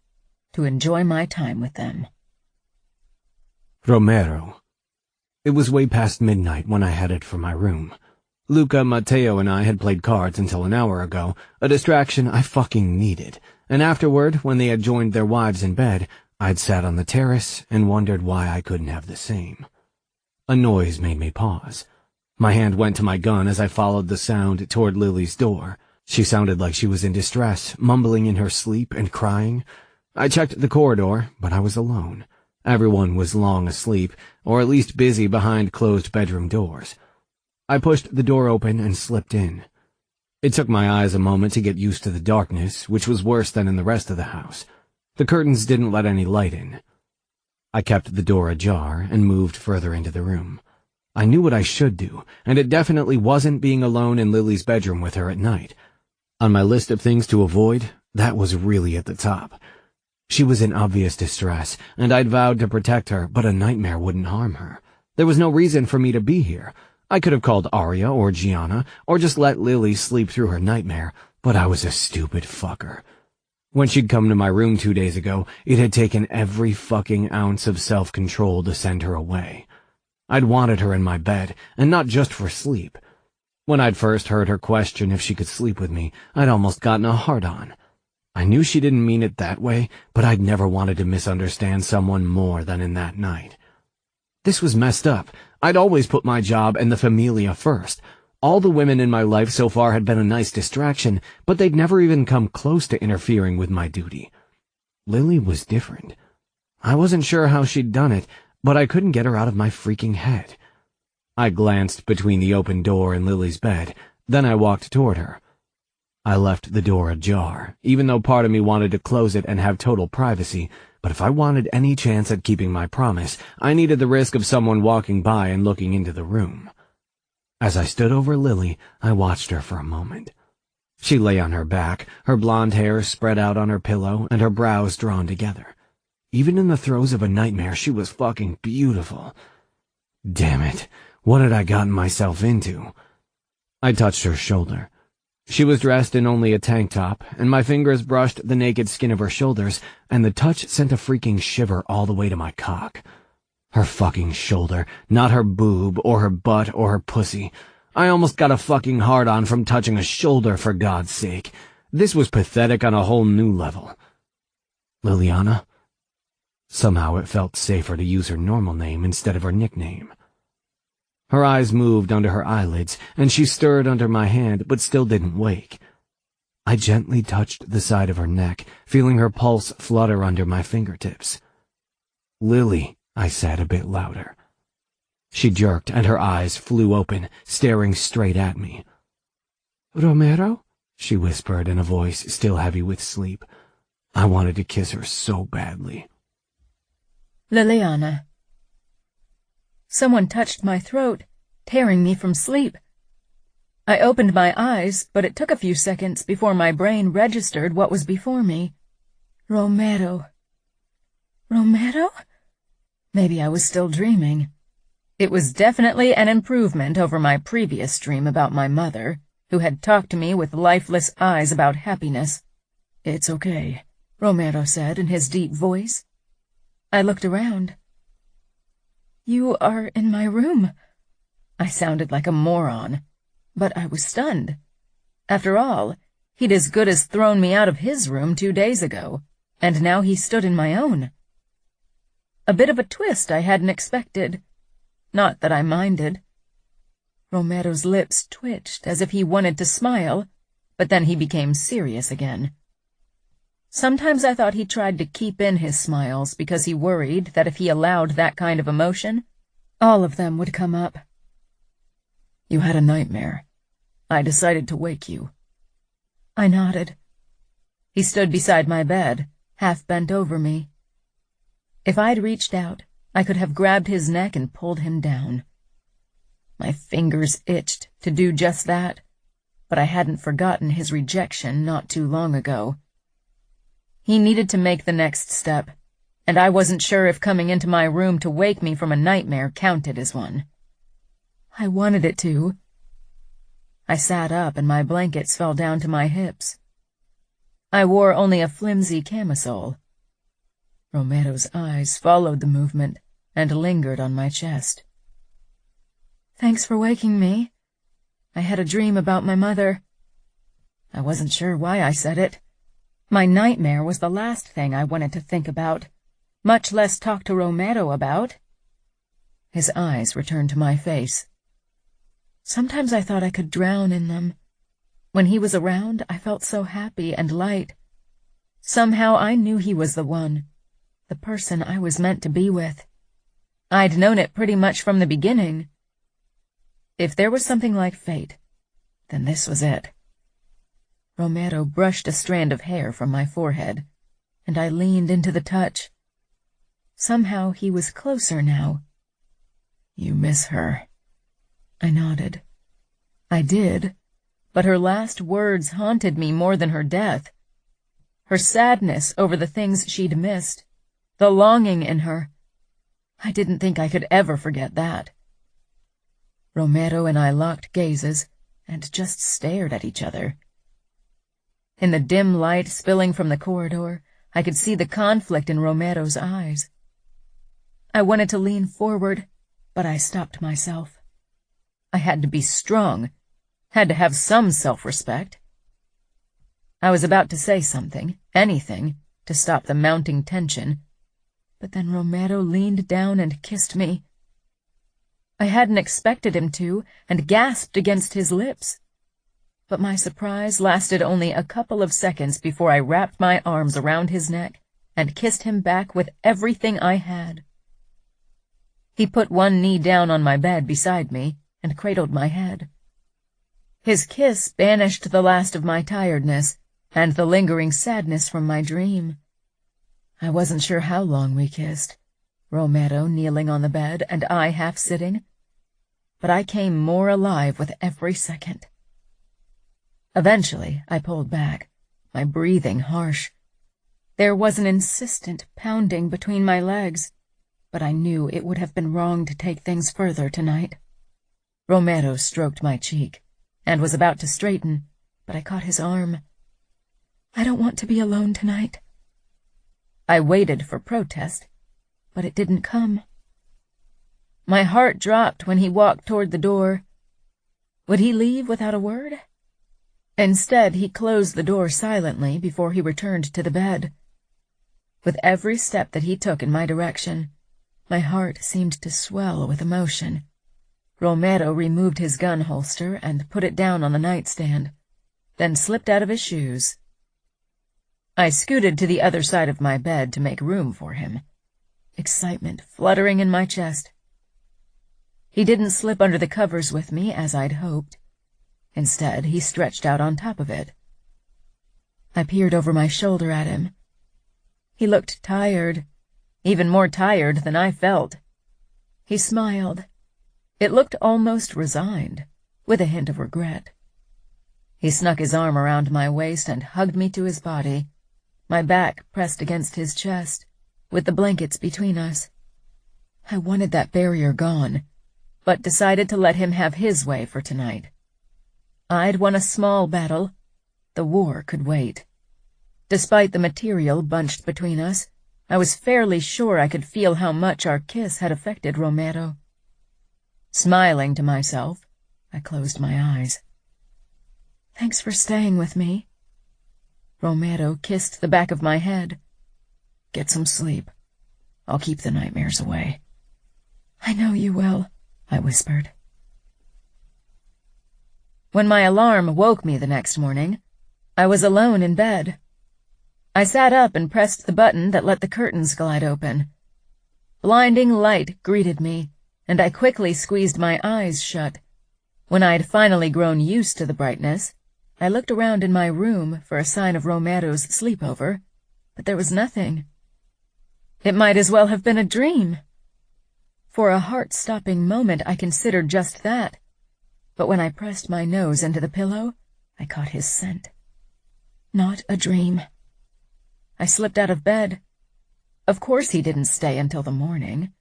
to enjoy my time with them. Romero. It was way past midnight when I headed for my room. Luca, Matteo, and I had played cards until an hour ago, a distraction I fucking needed, and afterward, when they had joined their wives in bed, I'd sat on the terrace and wondered why I couldn't have the same. A noise made me pause. My hand went to my gun as I followed the sound toward Lily's door. She sounded like she was in distress, mumbling in her sleep and crying. I checked the corridor, but I was alone. Everyone was long asleep, or at least busy behind closed bedroom doors. I pushed the door open and slipped in. It took my eyes a moment to get used to the darkness, which was worse than in the rest of the house. The curtains didn't let any light in. I kept the door ajar and moved further into the room. I knew what I should do, and it definitely wasn't being alone in Lily's bedroom with her at night. On my list of things to avoid, that was really at the top. She was in obvious distress, and I'd vowed to protect her, but a nightmare wouldn't harm her. There was no reason for me to be here. I could have called Arya or Gianna, or just let Lily sleep through her nightmare, but I was a stupid fucker. When she'd come to my room 2 days ago, it had taken every fucking ounce of self-control to send her away. I'd wanted her in my bed, and not just for sleep. When I'd first heard her question if she could sleep with me, I'd almost gotten a hard-on. I knew she didn't mean it that way, but I'd never wanted to misunderstand someone more than in that night. This was messed up. I'd always put my job and the familia first. All the women in my life so far had been a nice distraction, but they'd never even come close to interfering with my duty. Lily was different. I wasn't sure how she'd done it, but I couldn't get her out of my freaking head. I glanced between the open door and Lily's bed, then I walked toward her. I left the door ajar, even though part of me wanted to close it and have total privacy, but if I wanted any chance at keeping my promise, I needed the risk of someone walking by and looking into the room. As I stood over Lily, I watched her for a moment. She lay on her back, her blonde hair spread out on her pillow and her brows drawn together. Even in the throes of a nightmare, she was fucking beautiful. Damn it, what had I gotten myself into? I touched her shoulder. She was dressed in only a tank top, and my fingers brushed the naked skin of her shoulders, and the touch sent a freaking shiver all the way to my cock. Her fucking shoulder, not her boob, or her butt, or her pussy. I almost got a fucking hard-on from touching a shoulder, for God's sake. This was pathetic on a whole new level. Liliana? Somehow it felt safer to use her normal name instead of her nickname. Her eyes moved under her eyelids, and she stirred under my hand, but still didn't wake. I gently touched the side of her neck, feeling her pulse flutter under my fingertips. "Lily," I said a bit louder. She jerked, and her eyes flew open, staring straight at me. "Romero?" she whispered in a voice still heavy with sleep. I wanted to kiss her so badly. Liliana. Someone touched my throat, tearing me from sleep. I opened my eyes, but it took a few seconds before my brain registered what was before me. Romero. Romero? Maybe I was still dreaming. It was definitely an improvement over my previous dream about my mother, who had talked to me with lifeless eyes about happiness. "It's okay," Romero said in his deep voice. I looked around. "You are in my room." I sounded like a moron, but I was stunned. After all, he'd as good as thrown me out of his room 2 days ago, and now he stood in my own. A bit of a twist I hadn't expected. Not that I minded. Romero's lips twitched as if he wanted to smile, but then he became serious again. Sometimes I thought he tried to keep in his smiles because he worried that if he allowed that kind of emotion, all of them would come up. "You had a nightmare. I decided to wake you." I nodded. He stood beside my bed, half bent over me. If I'd reached out, I could have grabbed his neck and pulled him down. My fingers itched to do just that, but I hadn't forgotten his rejection not too long ago. He needed to make the next step, and I wasn't sure if coming into my room to wake me from a nightmare counted as one. I wanted it to. I sat up and my blankets fell down to my hips. I wore only a flimsy camisole. Romero's eyes followed the movement and lingered on my chest. Thanks for waking me. I had a dream about my mother. I wasn't sure why I said it. My nightmare was the last thing I wanted to think about, much less talk to Romero about. His eyes returned to my face. Sometimes I thought I could drown in them. When he was around, I felt so happy and light. Somehow I knew he was the one, the person I was meant to be with. I'd known it pretty much from the beginning. If there was something like fate, then this was it. Romero brushed a strand of hair from my forehead, and I leaned into the touch. Somehow he was closer now. You miss her. I nodded. I did, but her last words haunted me more than her death. Her sadness over the things she'd missed, the longing in her. I didn't think I could ever forget that. Romero and I locked gazes and just stared at each other. In the dim light spilling from the corridor, I could see the conflict in Romero's eyes. I wanted to lean forward, but I stopped myself. I had to be strong, had to have some self-respect. I was about to say something, anything, to stop the mounting tension, but then Romero leaned down and kissed me. I hadn't expected him to, and gasped against his lips. But my surprise lasted only a couple of seconds before I wrapped my arms around his neck and kissed him back with everything I had. He put one knee down on my bed beside me and cradled my head. His kiss banished the last of my tiredness and the lingering sadness from my dream. I wasn't sure how long we kissed, Romero kneeling on the bed and I half sitting, but I came more alive with every second. Eventually, I pulled back, my breathing harsh. There was an insistent pounding between my legs, but I knew it would have been wrong to take things further tonight. Romero stroked my cheek and was about to straighten, but I caught his arm. I don't want to be alone tonight. I waited for protest, but it didn't come. My heart dropped when he walked toward the door. Would he leave without a word? Instead, he closed the door silently before he returned to the bed. With every step that he took in my direction, my heart seemed to swell with emotion. Romero removed his gun holster and put it down on the nightstand, then slipped out of his shoes. I scooted to the other side of my bed to make room for him, excitement fluttering in my chest. He didn't slip under the covers with me as I'd hoped. Instead, he stretched out on top of it. I peered over my shoulder at him. He looked tired, even more tired than I felt. He smiled. It looked almost resigned, with a hint of regret. He snuck his arm around my waist and hugged me to his body, my back pressed against his chest, with the blankets between us. I wanted that barrier gone, but decided to let him have his way for tonight. I'd won a small battle. The war could wait. Despite the material bunched between us, I was fairly sure I could feel how much our kiss had affected Romero. Smiling to myself, I closed my eyes. Thanks for staying with me. Romero kissed the back of my head. Get some sleep. I'll keep the nightmares away. I know you will, I whispered. When my alarm woke me the next morning, I was alone in bed. I sat up and pressed the button that let the curtains glide open. Blinding light greeted me, and I quickly squeezed my eyes shut. When I'd finally grown used to the brightness, I looked around in my room for a sign of Romero's sleepover, but there was nothing. It might as well have been a dream. For a heart-stopping moment I considered just that, but when I pressed my nose into the pillow, I caught his scent. Not a dream. I slipped out of bed. Of course he didn't stay until the morning.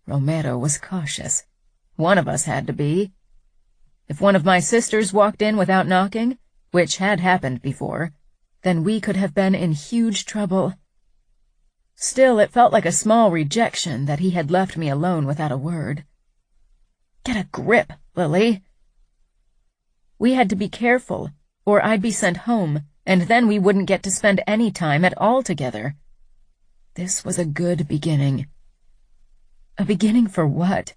Romero was cautious. One of us had to be. If one of my sisters walked in without knocking, which had happened before, then we could have been in huge trouble. Still, it felt like a small rejection that he had left me alone without a word. Get a grip, Lily. We had to be careful, or I'd be sent home, and then we wouldn't get to spend any time at all together. This was a good beginning. A beginning for what?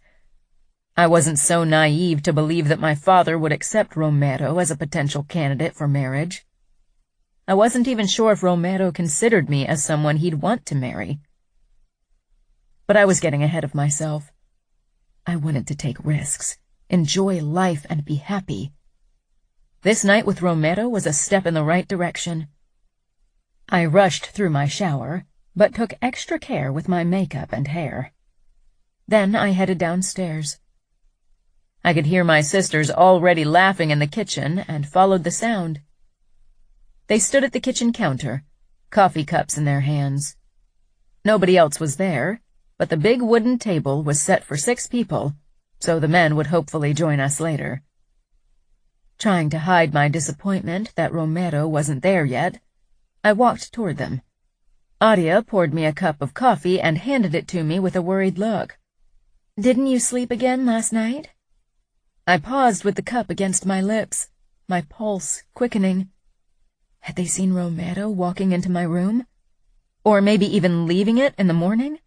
I wasn't so naive to believe that my father would accept Romero as a potential candidate for marriage. I wasn't even sure if Romero considered me as someone he'd want to marry. But I was getting ahead of myself. I wanted to take risks, enjoy life, and be happy. This night with Romero was a step in the right direction. I rushed through my shower, but took extra care with my makeup and hair. Then I headed downstairs. I could hear my sisters already laughing in the kitchen and followed the sound. They stood at the kitchen counter, coffee cups in their hands. Nobody else was there, but the big wooden table was set for 6 people, so the men would hopefully join us later. Trying to hide my disappointment that Romero wasn't there yet, I walked toward them. Adia poured me a cup of coffee and handed it to me with a worried look. "Didn't you sleep again last night?" I paused with the cup against my lips, my pulse quickening. Had they seen Romero walking into my room? Or maybe even leaving it in the morning?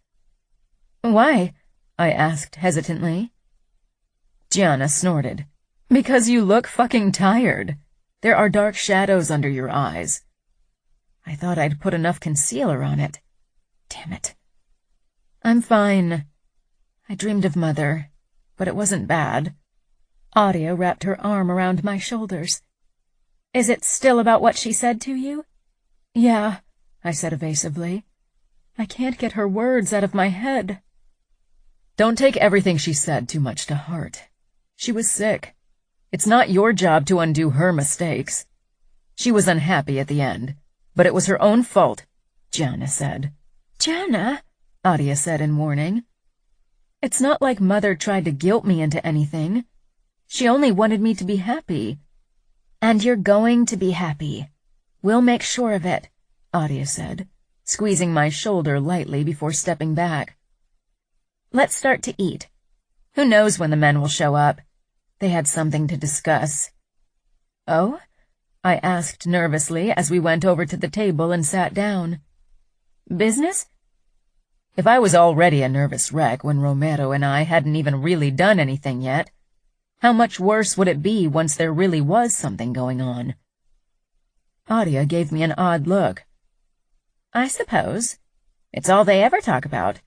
"Why?" I asked hesitantly. Gianna snorted. "Because you look fucking tired. There are dark shadows under your eyes." I thought I'd put enough concealer on it. Damn it. "I'm fine. I dreamed of Mother, but it wasn't bad." Adia wrapped her arm around my shoulders. "Is it still about what she said to you?" "Yeah," I said evasively. "I can't get her words out of my head." "Don't take everything she said too much to heart. She was sick. It's not your job to undo her mistakes. She was unhappy at the end, but it was her own fault," Gianna said. "Gianna," Adia said in warning. "It's not like Mother tried to guilt me into anything. She only wanted me to be happy." "And you're going to be happy. We'll make sure of it," Adia said, squeezing my shoulder lightly before stepping back. "Let's start to eat. Who knows when the men will show up? They had something to discuss." "Oh?" I asked nervously as we went over to the table and sat down. "Business?" If I was already a nervous wreck when Romero and I hadn't even really done anything yet, how much worse would it be once there really was something going on? Adia gave me an odd look. "I suppose. It's all they ever talk about."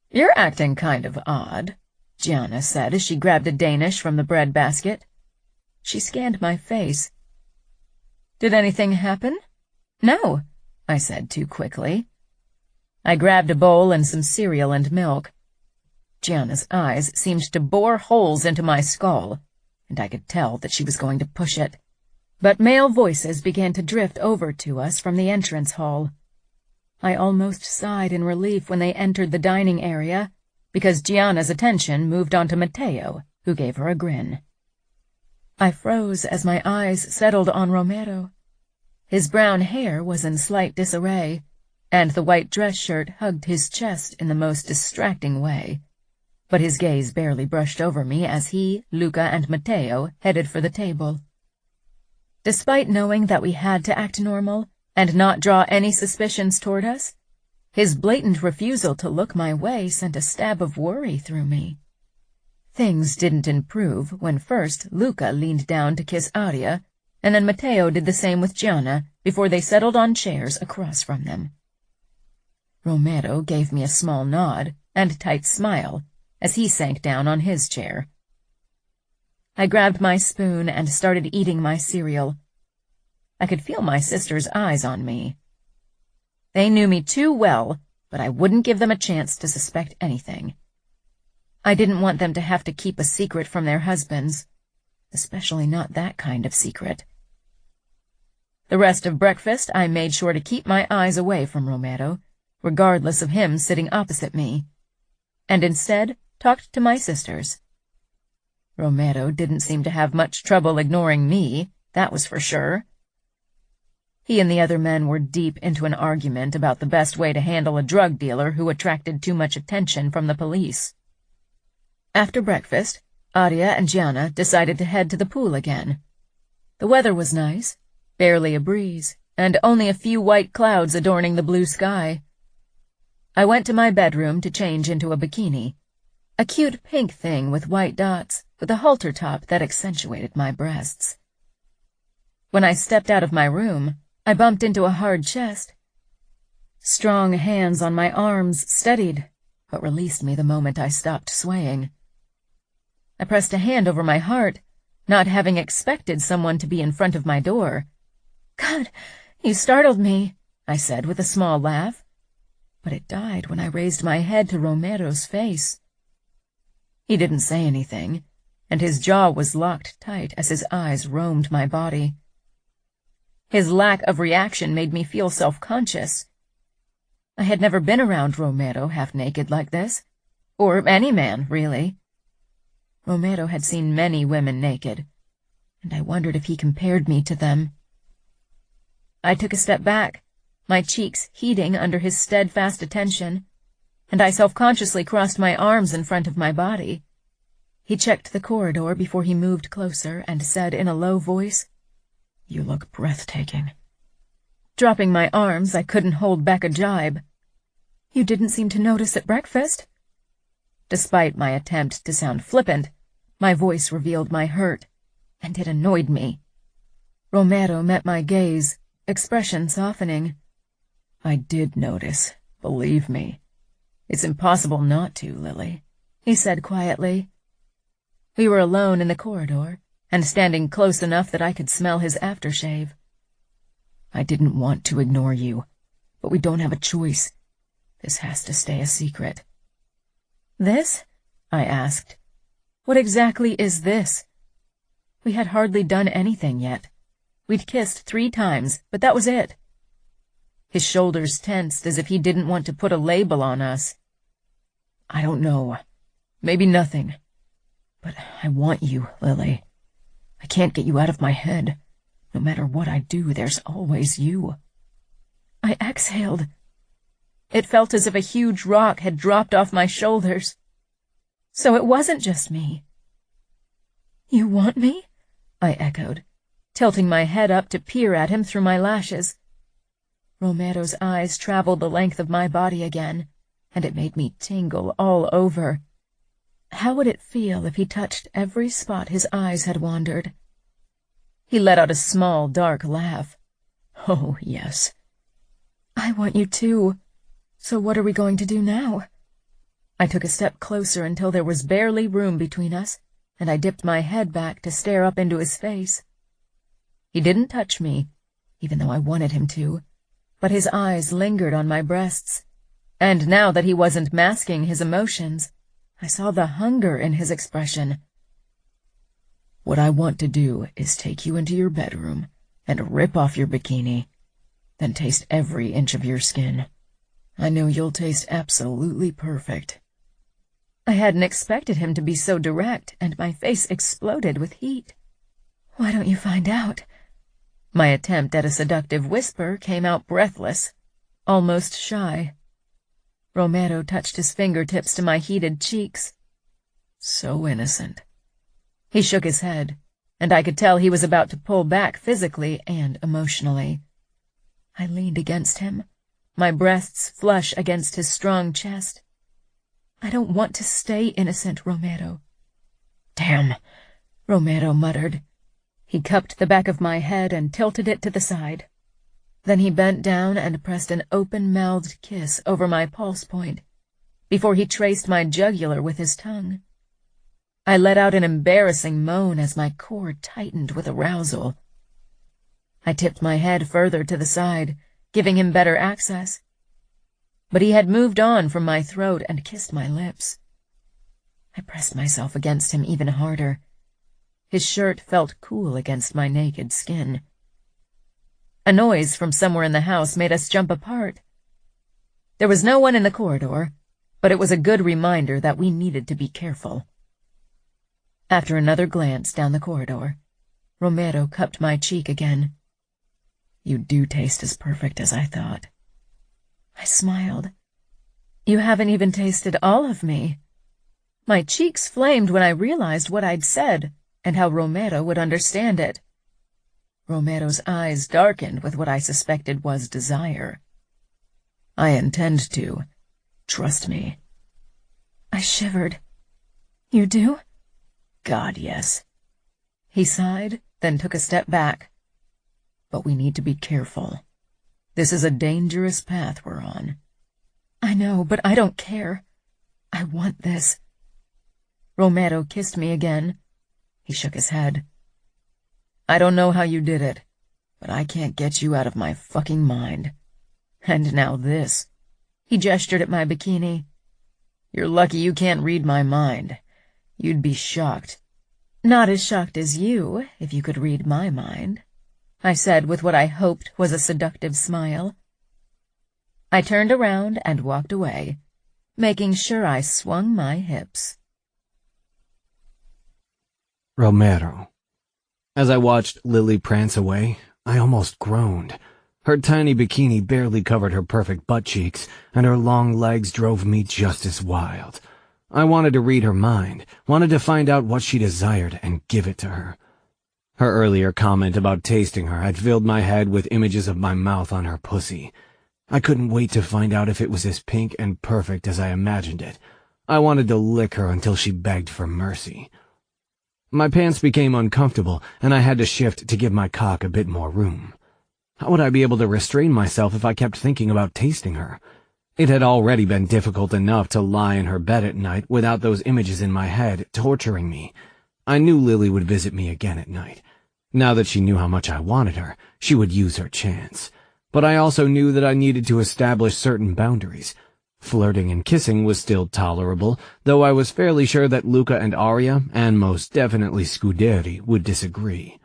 "You're acting kind of odd," Gianna said as she grabbed a Danish from the bread basket. She scanned my face. "Did anything happen?" "No," I said too quickly. I grabbed a bowl and some cereal and milk. Gianna's eyes seemed to bore holes into my skull, and I could tell that she was going to push it. But male voices began to drift over to us from the entrance hall. I almost sighed in relief when they entered the dining area, because Gianna's attention moved on to Matteo, who gave her a grin. I froze as my eyes settled on Romero. His brown hair was in slight disarray, and the white dress shirt hugged his chest in the most distracting way. But his gaze barely brushed over me as he, Luca, and Matteo headed for the table. Despite knowing that we had to act normal and not draw any suspicions toward us, his blatant refusal to look my way sent a stab of worry through me. Things didn't improve when first Luca leaned down to kiss Adia, and then Matteo did the same with Gianna before they settled on chairs across from them. Romero gave me a small nod and a tight smile as he sank down on his chair. I grabbed my spoon and started eating my cereal. I could feel my sister's eyes on me. They knew me too well, but I wouldn't give them a chance to suspect anything. I didn't want them to have to keep a secret from their husbands, especially not that kind of secret. The rest of breakfast I made sure to keep my eyes away from Romero, regardless of him sitting opposite me, and instead talked to my sisters. Romero didn't seem to have much trouble ignoring me, that was for sure. He and the other men were deep into an argument about the best way to handle a drug dealer who attracted too much attention from the police. After breakfast, Arya and Gianna decided to head to the pool again. The weather was nice, barely a breeze, and only a few white clouds adorning the blue sky. I went to my bedroom to change into a bikini, a cute pink thing with white dots, with a halter top that accentuated my breasts. When I stepped out of my room, I bumped into a hard chest. Strong hands on my arms steadied, but released me the moment I stopped swaying. I pressed a hand over my heart, not having expected someone to be in front of my door. "God, you startled me," I said with a small laugh. But it died when I raised my head to Romero's face. He didn't say anything, and his jaw was locked tight as his eyes roamed my body. His lack of reaction made me feel self-conscious. I had never been around Romero half-naked like this, or any man, really. Romero had seen many women naked, and I wondered if he compared me to them. I took a step back, my cheeks heating under his steadfast attention, and I self-consciously crossed my arms in front of my body. He checked the corridor before he moved closer and said in a low voice, "You look breathtaking." Dropping my arms, I couldn't hold back a jibe. "You didn't seem to notice at breakfast." Despite my attempt to sound flippant, my voice revealed my hurt, and it annoyed me. Romero met my gaze, expression softening. "I did notice, believe me. It's impossible not to, Lily," he said quietly. We were alone in the corridor, and standing close enough that I could smell his aftershave. "I didn't want to ignore you, but we don't have a choice. This has to stay a secret." "This?" I asked. "What exactly is this?" We had hardly done anything yet. We'd kissed 3 times, but that was it. His shoulders tensed as if he didn't want to put a label on us. "I don't know. Maybe nothing. But I want you, Lily. I can't get you out of my head. No matter what I do, there's always you." I exhaled. It felt as if a huge rock had dropped off my shoulders. So it wasn't just me. "You want me?" I echoed, tilting my head up to peer at him through my lashes. Romero's eyes traveled the length of my body again, and it made me tingle all over. How would it feel if he touched every spot his eyes had wandered? He let out a small, dark laugh. "Oh, yes." "I want you too. So what are we going to do now?" I took a step closer until there was barely room between us, and I dipped my head back to stare up into his face. He didn't touch me, even though I wanted him to, but his eyes lingered on my breasts, and now that he wasn't masking his emotions, I saw the hunger in his expression. "What I want to do is take you into your bedroom and rip off your bikini, then taste every inch of your skin. I know you'll taste absolutely perfect." I hadn't expected him to be so direct, and my face exploded with heat. "Why don't you find out?" My attempt at a seductive whisper came out breathless, almost shy. Romero touched his fingertips to my heated cheeks. "So innocent." He shook his head, and I could tell he was about to pull back physically and emotionally. I leaned against him, my breasts flush against his strong chest. "I don't want to stay innocent, Romero." "Damn," Romero muttered. He cupped the back of my head and tilted it to the side. Then he bent down and pressed an open-mouthed kiss over my pulse point, before he traced my jugular with his tongue. I let out an embarrassing moan as my core tightened with arousal. I tipped my head further to the side, giving him better access. But he had moved on from my throat and kissed my lips. I pressed myself against him even harder. His shirt felt cool against my naked skin. A noise from somewhere in the house made us jump apart. There was no one in the corridor, but it was a good reminder that we needed to be careful. After another glance down the corridor, Romero cupped my cheek again. You do taste as perfect as I thought. I smiled. You haven't even tasted all of me. My cheeks flamed when I realized what I'd said and how Romero would understand it. Romero's eyes darkened with what I suspected was desire. I intend to. Trust me. I shivered. You do? God, yes. He sighed, then took a step back. But we need to be careful. This is a dangerous path we're on. I know, but I don't care. I want this. Romero kissed me again. He shook his head. I don't know how you did it, but I can't get you out of my fucking mind. And now this. He gestured at my bikini. You're lucky you can't read my mind. You'd be shocked. Not as shocked as you, if you could read my mind, I said with what I hoped was a seductive smile. I turned around and walked away, making sure I swung my hips. Romero. As I watched Lily prance away, I almost groaned. Her tiny bikini barely covered her perfect butt cheeks, and her long legs drove me just as wild. I wanted to read her mind, wanted to find out what she desired and give it to her. Her earlier comment about tasting her had filled my head with images of my mouth on her pussy. I couldn't wait to find out if it was as pink and perfect as I imagined it. I wanted to lick her until she begged for mercy. My pants became uncomfortable, and I had to shift to give my cock a bit more room. How would I be able to restrain myself if I kept thinking about tasting her? It had already been difficult enough to lie in her bed at night without those images in my head torturing me. I knew Lily would visit me again at night. Now that she knew how much I wanted her, she would use her chance. But I also knew that I needed to establish certain boundaries. Flirting and kissing was still tolerable, though I was fairly sure that Luca and Arya, and most definitely Scuderi, would disagree.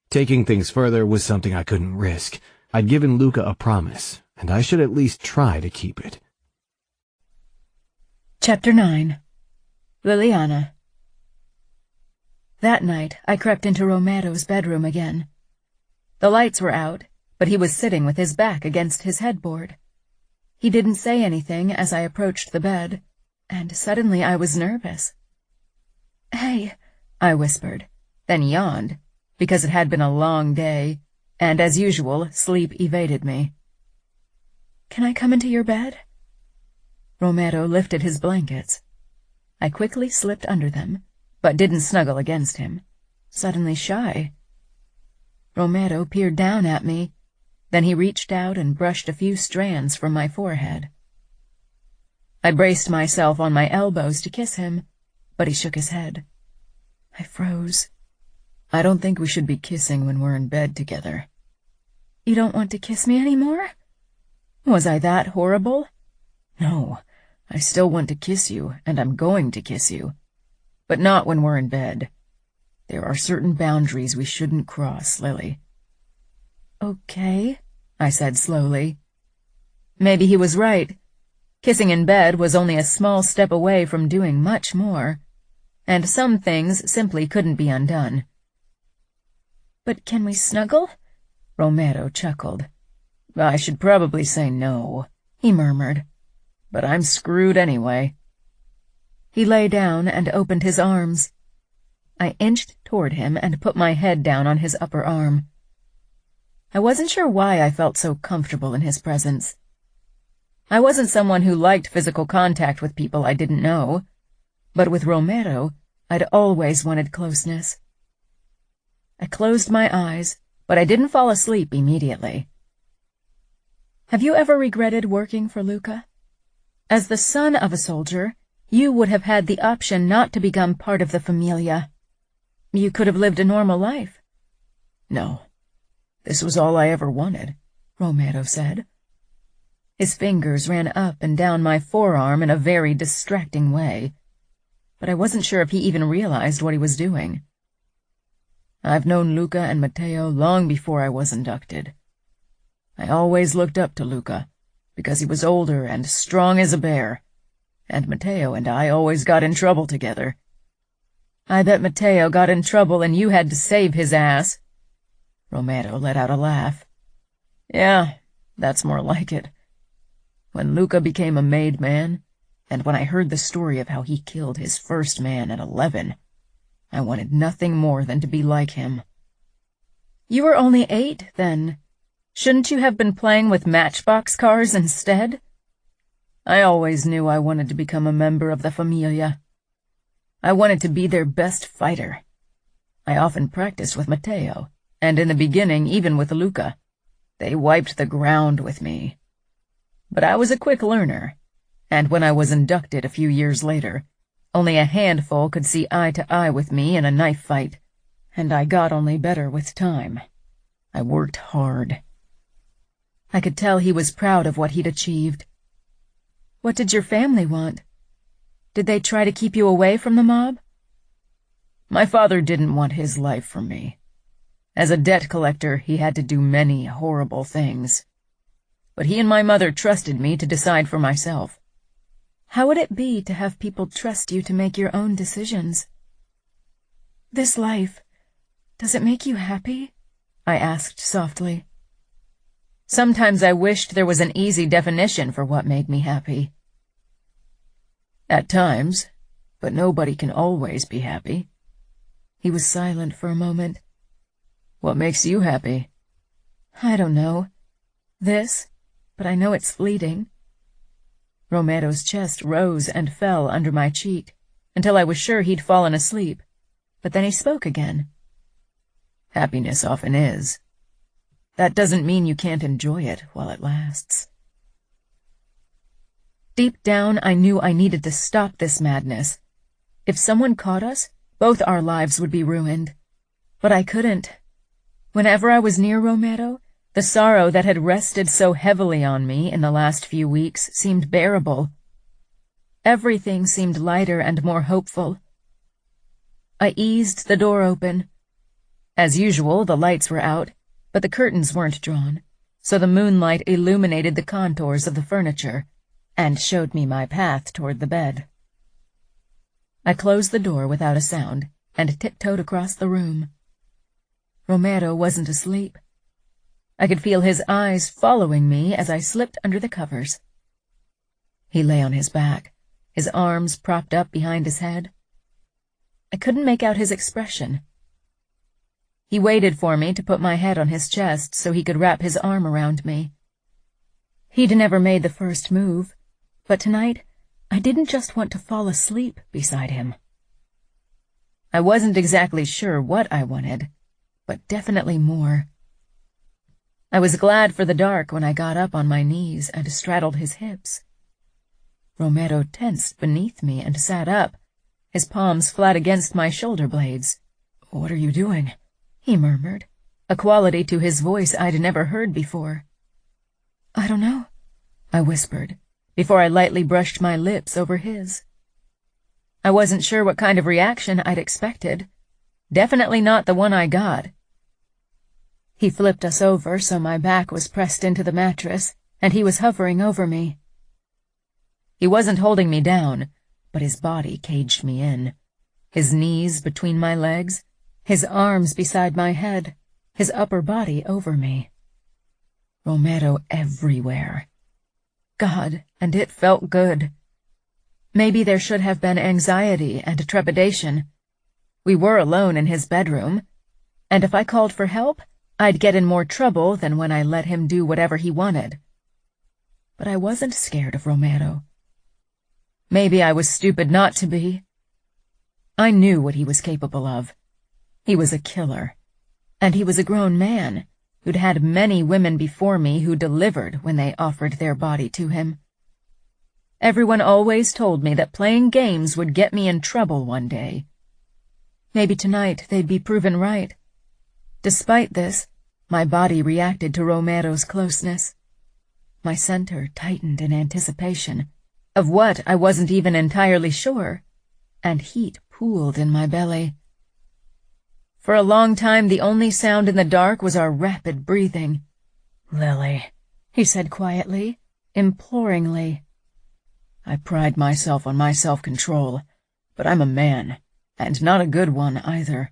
Taking things further was something I couldn't risk. I'd given Luca a promise, and I should at least try to keep it. Chapter 9. Liliana. That night, I crept into Romero's bedroom again. The lights were out, but he was sitting with his back against his headboard. He didn't say anything as I approached the bed, and suddenly I was nervous. "Hey," I whispered, then yawned, because it had been a long day, and as usual, sleep evaded me. "Can I come into your bed?" Romero lifted his blankets. I quickly slipped under them, but didn't snuggle against him, suddenly shy. Romero peered down at me. Then he reached out and brushed a few strands from my forehead. I braced myself on my elbows to kiss him, but he shook his head. I froze. I don't think we should be kissing when we're in bed together. You don't want to kiss me anymore? Was I that horrible? No, I still want to kiss you, and I'm going to kiss you. But not when we're in bed. There are certain boundaries we shouldn't cross, Lily. Okay, I said slowly. Maybe he was right. Kissing in bed was only a small step away from doing much more, and some things simply couldn't be undone. But can we snuggle? Romero chuckled. I should probably say no, he murmured. But I'm screwed anyway. He lay down and opened his arms. I inched toward him and put my head down on his upper arm. I wasn't sure why I felt so comfortable in his presence. I wasn't someone who liked physical contact with people I didn't know, but with Romero, I'd always wanted closeness. I closed my eyes, but I didn't fall asleep immediately. Have you ever regretted working for Luca? As the son of a soldier, you would have had the option not to become part of the familia. You could have lived a normal life. No. This was all I ever wanted, Romero said. His fingers ran up and down my forearm in a very distracting way. but I wasn't sure if he even realized what he was doing. I've known Luca and Matteo long before I was inducted. I always looked up to Luca, because he was older and strong as a bear, and Matteo and I always got in trouble together. I bet Matteo got in trouble and you had to save his ass. Romero let out a laugh. Yeah, that's more like it. When Luca became a made man, and when I heard the story of how he killed his first man at 11, I wanted nothing more than to be like him. You were only 8, then. Shouldn't you have been playing with matchbox cars instead? I always knew I wanted to become a member of the Familia. I wanted to be their best fighter. I often practiced with Matteo, and in the beginning even with Luca. They wiped the ground with me. But I was a quick learner, and when I was inducted a few years later, only a handful could see eye to eye with me in a knife fight, and I got only better with time. I worked hard. I could tell he was proud of what he'd achieved. What did your family want? Did they try to keep you away from the mob? My father didn't want his life from me. As a debt collector, he had to do many horrible things. But he and my mother trusted me to decide for myself. How would it be to have people trust you to make your own decisions? This life, does it make you happy? I asked softly. Sometimes I wished there was an easy definition for what made me happy. At times, but nobody can always be happy. He was silent for a moment. What makes you happy? I don't know. This, but I know it's fleeting. Romero's chest rose and fell under my cheek, until I was sure he'd fallen asleep, but then he spoke again. Happiness often is. That doesn't mean you can't enjoy it while it lasts. Deep down, I knew I needed to stop this madness. If someone caught us, both our lives would be ruined. But I couldn't. Whenever I was near Romero, the sorrow that had rested so heavily on me in the last few weeks seemed bearable. Everything seemed lighter and more hopeful. I eased the door open. As usual, the lights were out, but the curtains weren't drawn, so the moonlight illuminated the contours of the furniture and showed me my path toward the bed. I closed the door without a sound and tiptoed across the room. Romero wasn't asleep. I could feel his eyes following me as I slipped under the covers. He lay on his back, his arms propped up behind his head. I couldn't make out his expression. He waited for me to put my head on his chest so he could wrap his arm around me. He'd never made the first move, but tonight I didn't just want to fall asleep beside him. I wasn't exactly sure what I wanted, but definitely more. I was glad for the dark when I got up on my knees and straddled his hips. Romero tensed beneath me and sat up, his palms flat against my shoulder blades. "What are you doing?" he murmured, a quality to his voice I'd never heard before. "I don't know," I whispered, before I lightly brushed my lips over his. I wasn't sure what kind of reaction I'd expected. Definitely not the one I got. He flipped us over so my back was pressed into the mattress, and he was hovering over me. He wasn't holding me down, but his body caged me in, his knees between my legs, his arms beside my head, his upper body over me. Romero everywhere. God, and it felt good. Maybe there should have been anxiety and trepidation. We were alone in his bedroom, and if I called for help, I'd get in more trouble than when I let him do whatever he wanted. But I wasn't scared of Romero. Maybe I was stupid not to be. I knew what he was capable of. He was a killer, and he was a grown man who'd had many women before me who delivered when they offered their body to him. Everyone always told me that playing games would get me in trouble one day. Maybe tonight they'd be proven right. Despite this, my body reacted to Romero's closeness. My center tightened in anticipation, of what I wasn't even entirely sure. and heat pooled in my belly. For a long time, the only sound in the dark was our rapid breathing. "Lily," he said quietly, imploringly. "I pride myself on my self-control, but I'm a man, and not a good one either.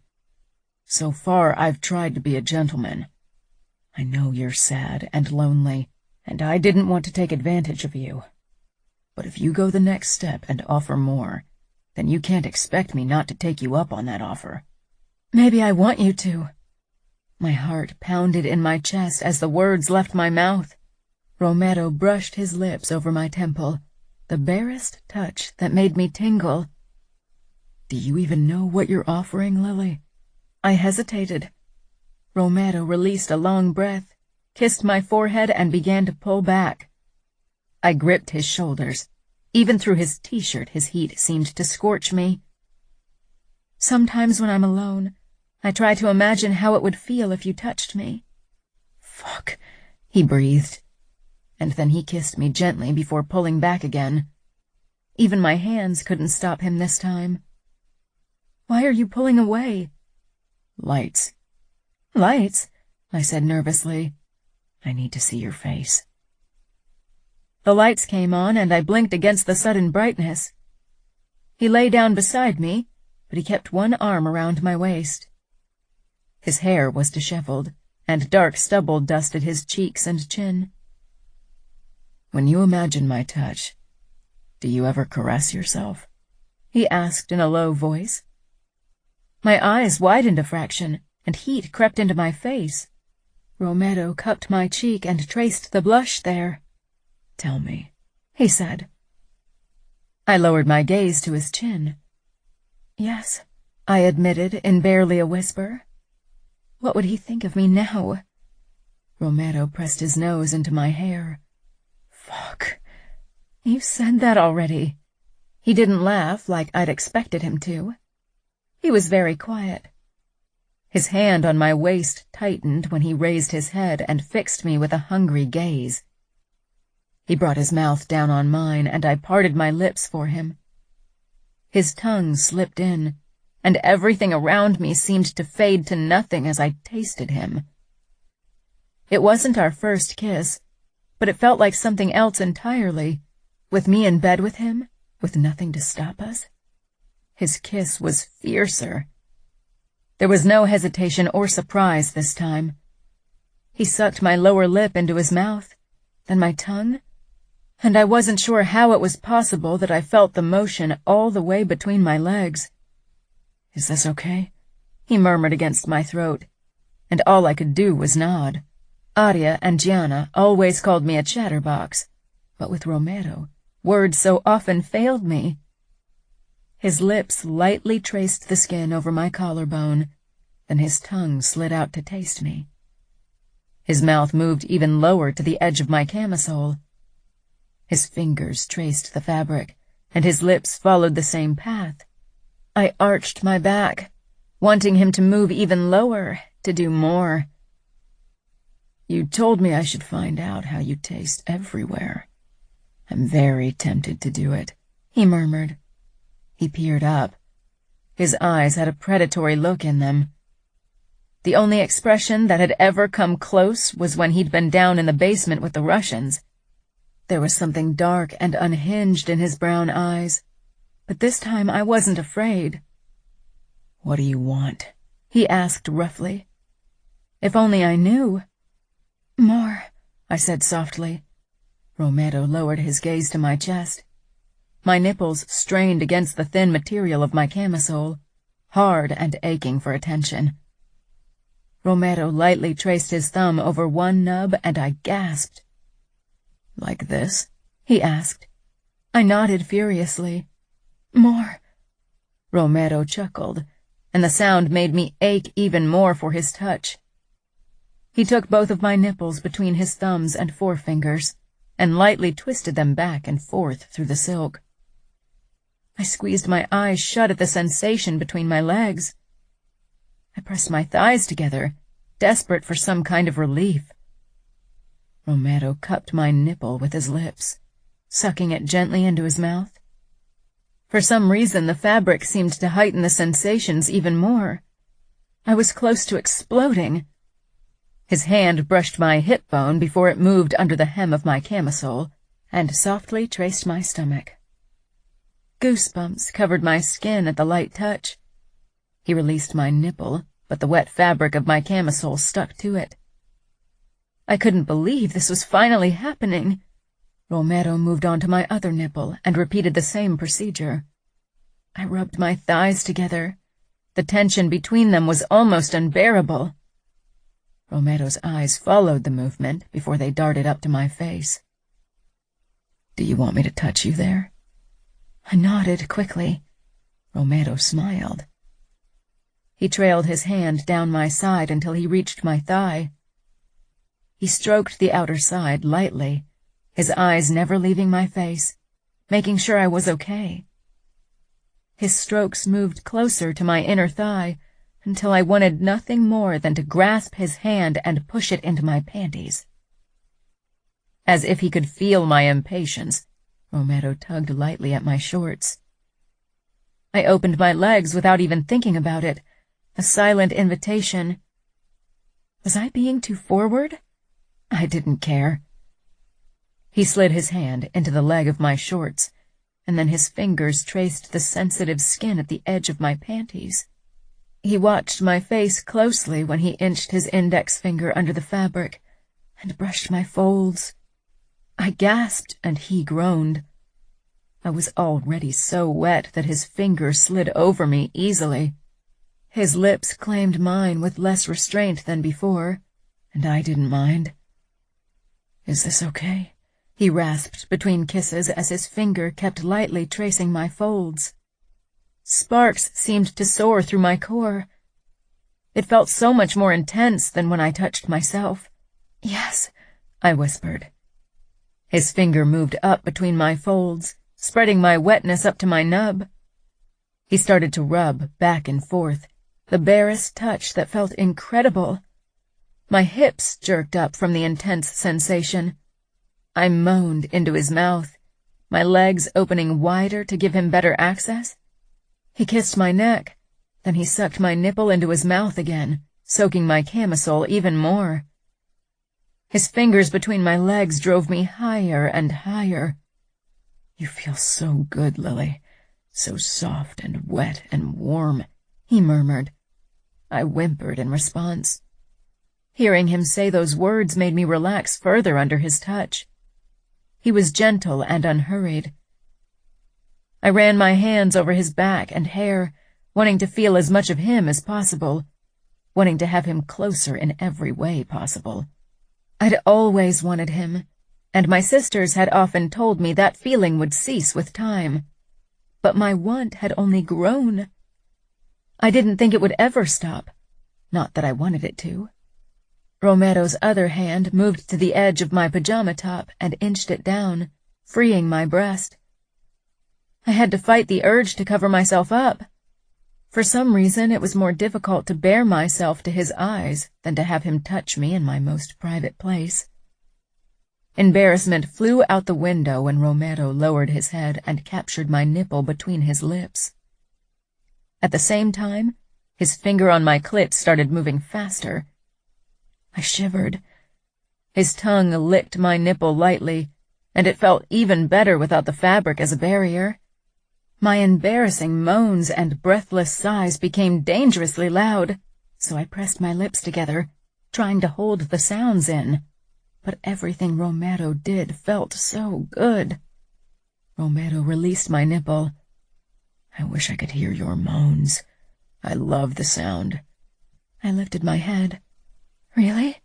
So far, I've tried to be a gentleman. I know you're sad and lonely, and I didn't want to take advantage of you. But if you go the next step and offer more, then you can't expect me not to take you up on that offer." "Maybe I want you to." My heart pounded in my chest as the words left my mouth. Romero brushed his lips over my temple, the barest touch that made me tingle. "Do you even know what you're offering, Lily?" I hesitated. Romero released a long breath, kissed my forehead, and began to pull back. I gripped his shoulders. Even through his t-shirt, his heat seemed to scorch me. "Sometimes when I'm alone, I try to imagine how it would feel if you touched me." "Fuck," he breathed. And then he kissed me gently before pulling back again. Even my hands couldn't stop him this time. "Why are you pulling away?" "Lights." "Lights?" I said nervously. "I need to see your face." The lights came on, and I blinked against the sudden brightness. He lay down beside me, but he kept one arm around my waist. His hair was disheveled, and dark stubble dusted his cheeks and chin. "When you imagine my touch, do you ever caress yourself?" he asked in a low voice. My eyes widened a fraction, and heat crept into my face. Romero cupped my cheek and traced the blush there. "Tell me," he said. I lowered my gaze to his chin. "Yes," I admitted in barely a whisper. What would he think of me now? Romero pressed his nose into my hair. "Fuck. You've said that already." He didn't laugh like I'd expected him to. He was very quiet. His hand on my waist tightened when he raised his head and fixed me with a hungry gaze. He brought his mouth down on mine, and I parted my lips for him. His tongue slipped in, and everything around me seemed to fade to nothing as I tasted him. It wasn't our first kiss, but it felt like something else entirely, with me in bed with him, with nothing to stop us. His kiss was fiercer. There was no hesitation or surprise this time. He sucked my lower lip into his mouth, then my tongue, and I wasn't sure how it was possible that I felt the motion all the way between my legs. "Is this okay?" he murmured against my throat, and all I could do was nod. Aria and Gianna always called me a chatterbox, but with Romero, words so often failed me. His lips lightly traced the skin over my collarbone, then his tongue slid out to taste me. His mouth moved even lower to the edge of my camisole. His fingers traced the fabric, and his lips followed the same path. I arched my back, wanting him to move even lower, to do more. "You told me I should find out how you taste everywhere. I'm very tempted to do it," he murmured. He peered up. His eyes had a predatory look in them. The only expression that had ever come close was when he'd been down in the basement with the Russians. There was something dark and unhinged in his brown eyes, but this time I wasn't afraid. "What do you want?" he asked roughly. If only I knew. "More," I said softly. Romero lowered his gaze to my chest. My nipples strained against the thin material of my camisole, hard and aching for attention. Romero lightly traced his thumb over one nub, and I gasped. "Like this?" he asked. I nodded furiously. "More." Romero chuckled, and the sound made me ache even more for his touch. He took both of my nipples between his thumbs and forefingers, and lightly twisted them back and forth through the silk. I squeezed my eyes shut at the sensation between my legs. I pressed my thighs together, desperate for some kind of relief. Romero cupped my nipple with his lips, sucking it gently into his mouth. For some reason, the fabric seemed to heighten the sensations even more. I was close to exploding. His hand brushed my hip bone before it moved under the hem of my camisole and softly traced my stomach. Goosebumps covered my skin at the light touch. He released my nipple, but the wet fabric of my camisole stuck to it. I couldn't believe this was finally happening. Romero moved on to my other nipple and repeated the same procedure. I rubbed my thighs together. The tension between them was almost unbearable. Romero's eyes followed the movement before they darted up to my face. "Do you want me to touch you there?" I nodded quickly. Romero smiled. He trailed his hand down my side until he reached my thigh. He stroked the outer side lightly, his eyes never leaving my face, making sure I was okay. His strokes moved closer to my inner thigh until I wanted nothing more than to grasp his hand and push it into my panties. As if he could feel my impatience, Romero tugged lightly at my shorts. I opened my legs without even thinking about it, a silent invitation. Was I being too forward? I didn't care. He slid his hand into the leg of my shorts, and then his fingers traced the sensitive skin at the edge of my panties. He watched my face closely when he inched his index finger under the fabric and brushed my folds. I gasped and he groaned. I was already so wet that his finger slid over me easily. His lips claimed mine with less restraint than before, and I didn't mind. "Is this okay?" he rasped between kisses as his finger kept lightly tracing my folds. Sparks seemed to soar through my core. It felt so much more intense than when I touched myself. "Yes," I whispered. His finger moved up between my folds, spreading my wetness up to my nub. He started to rub back and forth, the barest touch that felt incredible. My hips jerked up from the intense sensation. I moaned into his mouth, my legs opening wider to give him better access. He kissed my neck, then he sucked my nipple into his mouth again, soaking my camisole even more. His fingers between my legs drove me higher and higher. "You feel so good, Lily, so soft and wet and warm," he murmured. I whimpered in response. Hearing him say those words made me relax further under his touch. He was gentle and unhurried. I ran my hands over his back and hair, wanting to feel as much of him as possible, wanting to have him closer in every way possible. I'd always wanted him, and my sisters had often told me that feeling would cease with time. But my want had only grown. I didn't think it would ever stop, not that I wanted it to. Romero's other hand moved to the edge of my pajama top and inched it down, freeing my breast. I had to fight the urge to cover myself up. For some reason, it was more difficult to bear myself to his eyes than to have him touch me in my most private place. Embarrassment flew out the window when Romero lowered his head and captured my nipple between his lips. At the same time, his finger on my clit started moving faster. I shivered. His tongue licked my nipple lightly, and it felt even better without the fabric as a barrier. My embarrassing moans and breathless sighs became dangerously loud, so I pressed my lips together, trying to hold the sounds in. But everything Romero did felt so good. Romero released my nipple. "I wish I could hear your moans. I love the sound." I lifted my head. "Really?"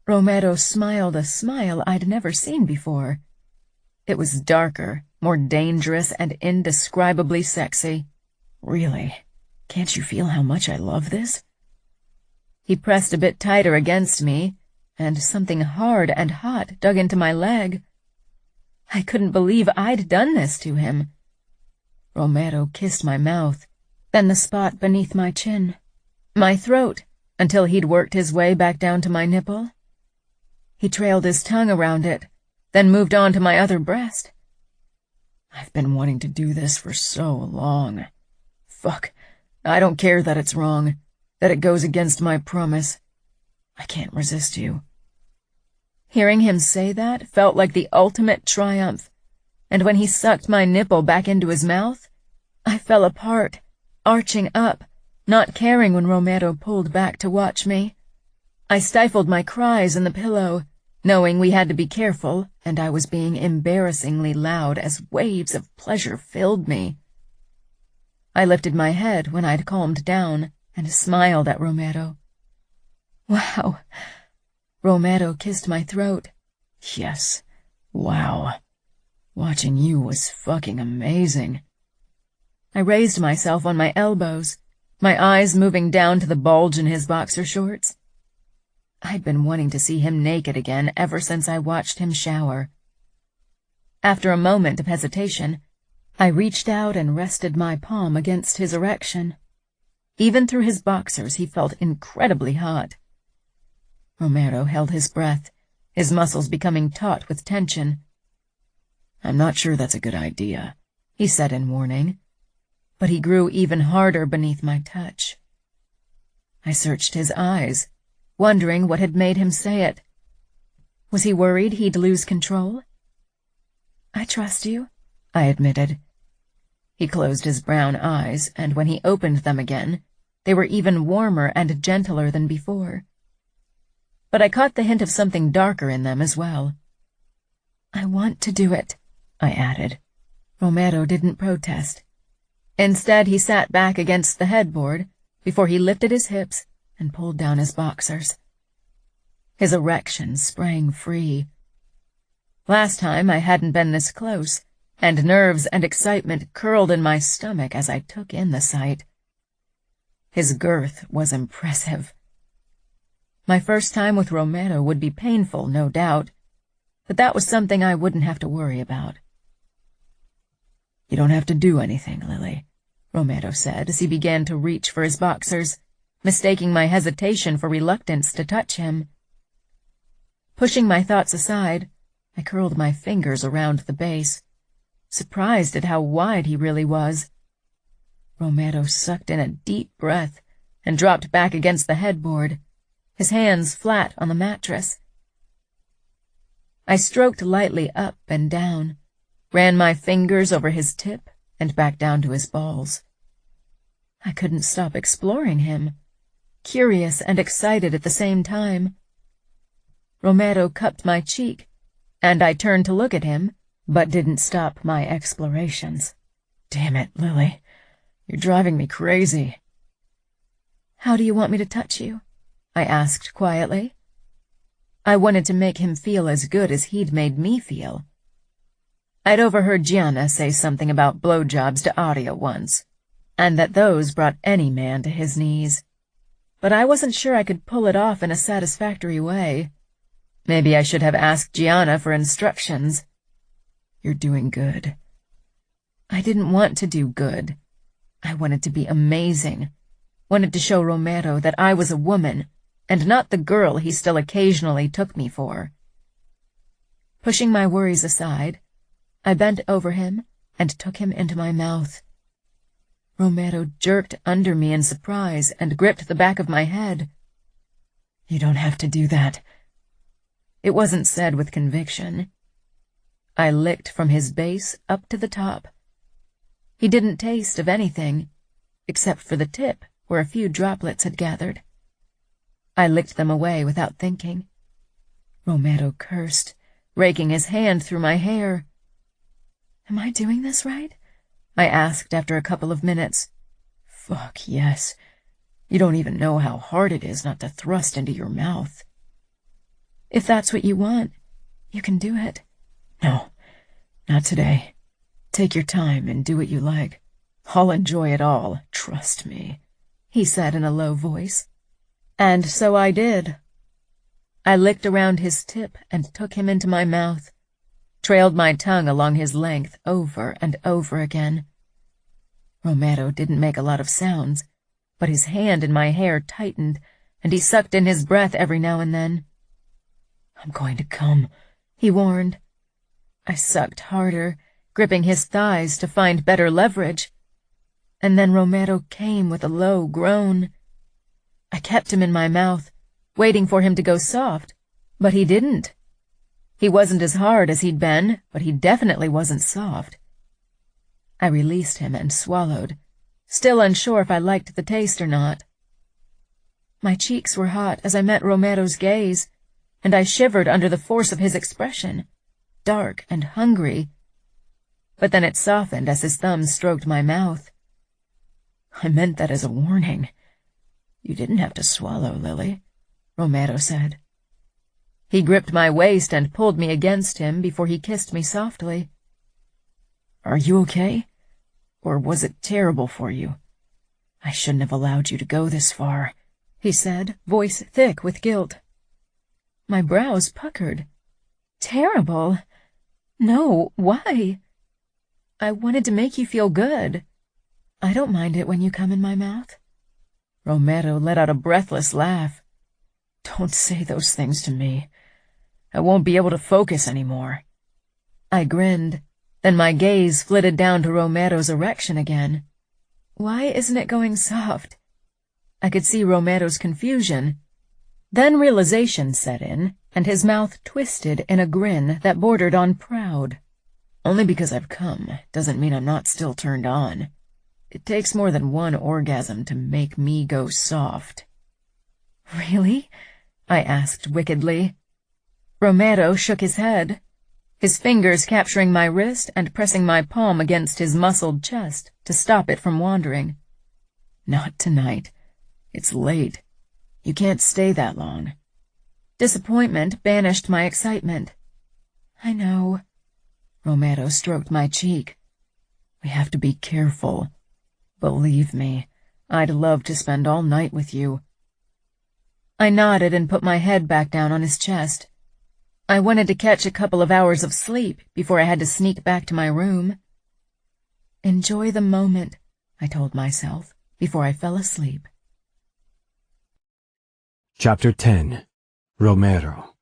Romero smiled a smile I'd never seen before. It was darker, more dangerous, and indescribably sexy. "Really? Can't you feel how much I love this?" He pressed a bit tighter against me, and something hard and hot dug into my leg. I couldn't believe I'd done this to him. Romero kissed my mouth, then the spot beneath my chin, my throat, until he'd worked his way back down to my nipple. He trailed his tongue around it, then moved on to my other breast. I've been wanting to do this for so long. Fuck. I don't care that it's wrong, that it goes against my promise. I can't resist you. Hearing him say that felt like the ultimate triumph, and when he sucked my nipple back into his mouth, I fell apart, arching up, not caring when Romero pulled back to watch me. I stifled my cries in the pillow, knowing we had to be careful, and I was being embarrassingly loud as waves of pleasure filled me. I lifted my head when I'd calmed down and smiled at Romero. Wow. Romero kissed my throat. Yes. Wow. Watching you was fucking amazing. I raised myself on my elbows, my eyes moving down to the bulge in his boxer shorts. I'd been wanting to see him naked again ever since I watched him shower. After a moment of hesitation, I reached out and rested my palm against his erection. Even through his boxers, he felt incredibly hot. Romero held his breath, his muscles becoming taut with tension. I'm not sure that's a good idea, he said in warning, but he grew even harder beneath my touch. I searched his eyes, wondering what had made him say it. Was he worried he'd lose control? I trust you, I admitted. He closed his brown eyes, and when he opened them again, they were even warmer and gentler than before. But I caught the hint of something darker in them as well. I want to do it, I added. Romero didn't protest. Instead, he sat back against the headboard before he lifted his hips and pulled down his boxers. His erection sprang free. Last time I hadn't been this close, and nerves and excitement curled in my stomach as I took in the sight. His girth was impressive. My first time with Romero would be painful, no doubt, but that was something I wouldn't have to worry about. You don't have to do anything, Lily, Romero said as he began to reach for his boxers, mistaking my hesitation for reluctance to touch him. Pushing my thoughts aside, I curled my fingers around the base, surprised at how wide he really was. Romero sucked in a deep breath and dropped back against the headboard, his hands flat on the mattress. I stroked lightly up and down, ran my fingers over his tip and back down to his balls. I couldn't stop exploring him, curious and excited at the same time. Romero cupped my cheek, and I turned to look at him, but didn't stop my explorations. Damn it, Lily. You're driving me crazy. How do you want me to touch you? I asked quietly. I wanted to make him feel as good as he'd made me feel. I'd overheard Gianna say something about blowjobs to Aria once, and that those brought any man to his knees. But I wasn't sure I could pull it off in a satisfactory way. Maybe I should have asked Gianna for instructions. You're doing good. I didn't want to do good. I wanted to be amazing. Wanted to show Romero that I was a woman, and not the girl he still occasionally took me for. Pushing my worries aside, I bent over him and took him into my mouth. Romero jerked under me in surprise and gripped the back of my head. You don't have to do that. It wasn't said with conviction. I licked from his base up to the top. He didn't taste of anything, except for the tip where a few droplets had gathered. I licked them away without thinking. Romero cursed, raking his hand through my hair. Am I doing this right? I asked after a couple of minutes. Fuck yes. You don't even know how hard it is not to thrust into your mouth. If that's what you want, you can do it. No, not today. Take your time and do what you like. I'll enjoy it all, trust me, he said in a low voice. And so I did. I licked around his tip and took him into my mouth, trailed my tongue along his length over and over again. Romero didn't make a lot of sounds, but his hand in my hair tightened, and he sucked in his breath every now and then. I'm going to come, he warned. I sucked harder, gripping his thighs to find better leverage. And then Romero came with a low groan. I kept him in my mouth, waiting for him to go soft, but he didn't. He wasn't as hard as he'd been, but he definitely wasn't soft. I released him and swallowed, still unsure if I liked the taste or not. My cheeks were hot as I met Romero's gaze, and I shivered under the force of his expression, dark and hungry. But then it softened as his thumbs stroked my mouth. I meant that as a warning. You didn't have to swallow, Lily, Romero said. He gripped my waist and pulled me against him before he kissed me softly. Are you okay? Or was it terrible for you? I shouldn't have allowed you to go this far, he said, voice thick with guilt. My brows puckered. Terrible? No, why? I wanted to make you feel good. I don't mind it when you come in my mouth. Romero let out a breathless laugh. Don't say those things to me. I won't be able to focus anymore. I grinned, then my gaze flitted down to Romero's erection again. Why isn't it going soft? I could see Romero's confusion. Then realization set in, and his mouth twisted in a grin that bordered on proud. Only because I've come doesn't mean I'm not still turned on. It takes more than one orgasm to make me go soft. Really? I asked wickedly. Romero shook his head, his fingers capturing my wrist and pressing my palm against his muscled chest to stop it from wandering. Not tonight. It's late. You can't stay that long. Disappointment banished my excitement. I know. Romero stroked my cheek. We have to be careful. Believe me, I'd love to spend all night with you. I nodded and put my head back down on his chest. I wanted to catch a couple of hours of sleep before I had to sneak back to my room. Enjoy the moment, I told myself, before I fell asleep. Chapter 10. Romero.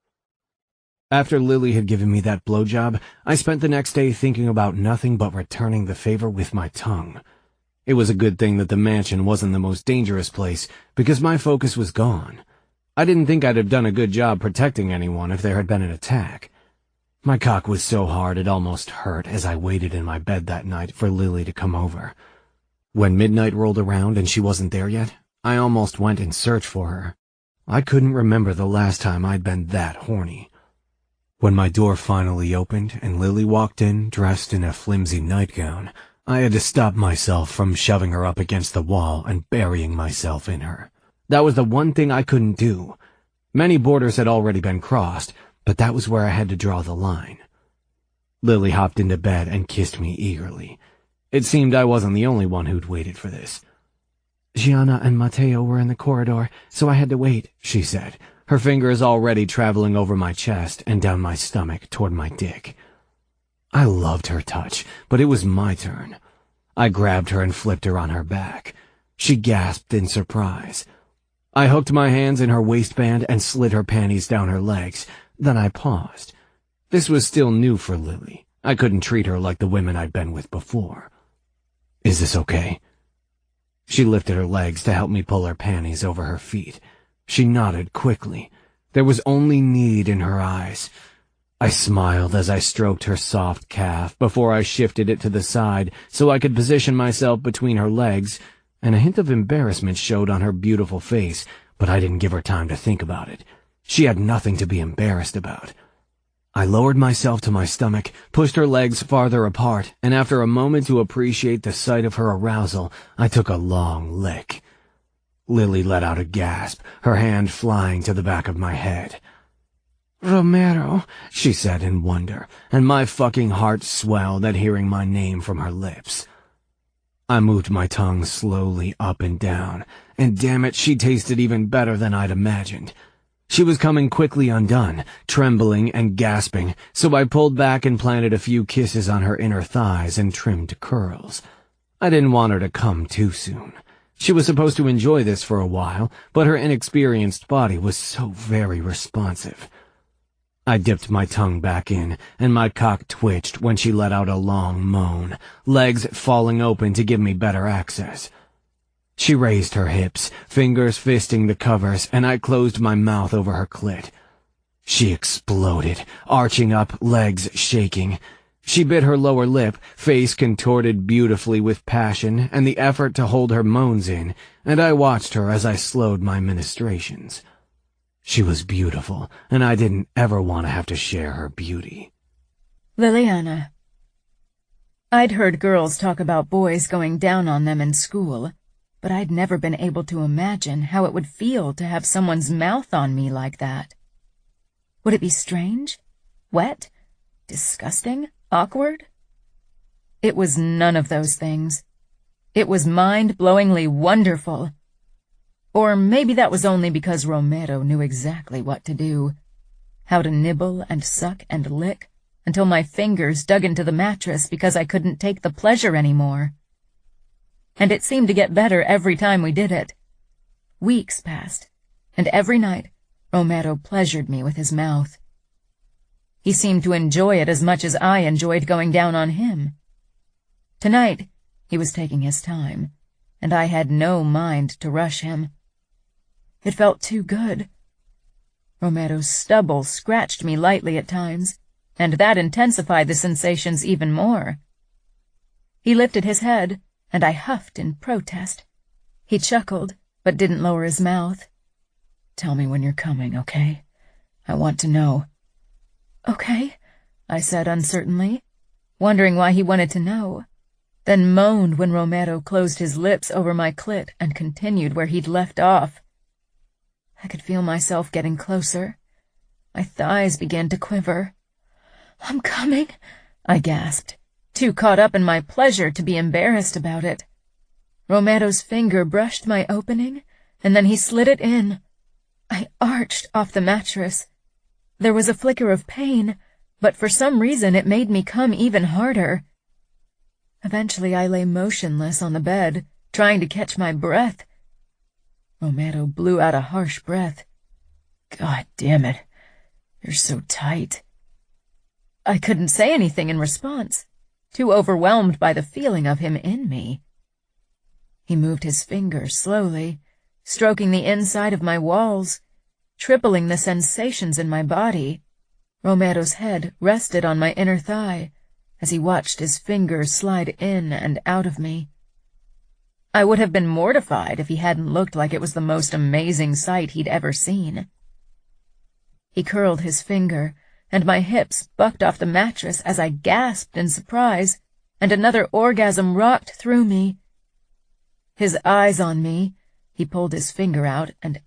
After Lily had given me that blowjob, I spent the next day thinking about nothing but returning the favor with my tongue. It was a good thing that the mansion wasn't the most dangerous place, because my focus was gone. I didn't think I'd have done a good job protecting anyone if there had been an attack. My cock was so hard it almost hurt as I waited in my bed that night for Lily to come over. When midnight rolled around and she wasn't there yet, I almost went in search for her. I couldn't remember the last time I'd been that horny. When my door finally opened and Lily walked in dressed in a flimsy nightgown, I had to stop myself from shoving her up against the wall and burying myself in her. That was the one thing I couldn't do. Many borders had already been crossed, but that was where I had to draw the line. Lily hopped into bed and kissed me eagerly. It seemed I wasn't the only one who'd waited for this. Gianna and Matteo were in the corridor, so I had to wait, she said, her fingers already traveling over my chest and down my stomach toward my dick. I loved her touch, but it was my turn. I grabbed her and flipped her on her back. She gasped in surprise. I hooked my hands in her waistband and slid her panties down her legs. Then I paused. This was still new for Lily. I couldn't treat her like the women I'd been with before. Is this okay? She lifted her legs to help me pull her panties over her feet. She nodded quickly. There was only need in her eyes. I smiled as I stroked her soft calf before I shifted it to the side so I could position myself between her legs, and a hint of embarrassment showed on her beautiful face, but I didn't give her time to think about it. She had nothing to be embarrassed about. I lowered myself to my stomach, pushed her legs farther apart, and after a moment to appreciate the sight of her arousal, I took a long lick. Lily let out a gasp, her hand flying to the back of my head. Romero, she said in wonder, and my fucking heart swelled at hearing my name from her lips. I moved my tongue slowly up and down, and damn it, she tasted even better than I'd imagined. She was coming quickly undone, trembling and gasping, so I pulled back and planted a few kisses on her inner thighs and trimmed curls. I didn't want her to come too soon. She was supposed to enjoy this for a while, but her inexperienced body was so very responsive. I dipped my tongue back in, and my cock twitched when she let out a long moan, legs falling open to give me better access. She raised her hips, fingers fisting the covers, and I closed my mouth over her clit. She exploded, arching up, legs shaking. She bit her lower lip, face contorted beautifully with passion and the effort to hold her moans in, and I watched her as I slowed my ministrations. She was beautiful, and I didn't ever want to have to share her beauty. Liliana. I'd heard girls talk about boys going down on them in school, but I'd never been able to imagine how it would feel to have someone's mouth on me like that. Would it be strange? Wet? Disgusting? Awkward? It was none of those things. It was mind-blowingly wonderful. Or maybe that was only because Romero knew exactly what to do, how to nibble and suck and lick until my fingers dug into the mattress because I couldn't take the pleasure anymore. And it seemed to get better every time we did it. Weeks passed, and every night Romero pleasured me with his mouth. He seemed to enjoy it as much as I enjoyed going down on him. Tonight, he was taking his time, and I had no mind to rush him. It felt too good. Romero's stubble scratched me lightly at times, and that intensified the sensations even more. He lifted his head, and I huffed in protest. He chuckled, but didn't lower his mouth. "Tell me when you're coming, okay? I want to know." "Okay," I said uncertainly, wondering why he wanted to know, then moaned when Romero closed his lips over my clit and continued where he'd left off. I could feel myself getting closer. My thighs began to quiver. "I'm coming," I gasped, too caught up in my pleasure to be embarrassed about it. Romero's finger brushed my opening, and then he slid it in. I arched off the mattress. There was a flicker of pain, but for some reason it made me come even harder. Eventually I lay motionless on the bed, trying to catch my breath. Romero blew out a harsh breath. "God damn it. You're so tight." I couldn't say anything in response, too overwhelmed by the feeling of him in me. He moved his fingers slowly, stroking the inside of my walls, tripling the sensations in my body. Romero's head rested on my inner thigh as he watched his fingers slide in and out of me. I would have been mortified if he hadn't looked like it was the most amazing sight he'd ever seen. He curled his finger, and my hips bucked off the mattress as I gasped in surprise, and another orgasm rocked through me. His eyes on me, he pulled his finger out and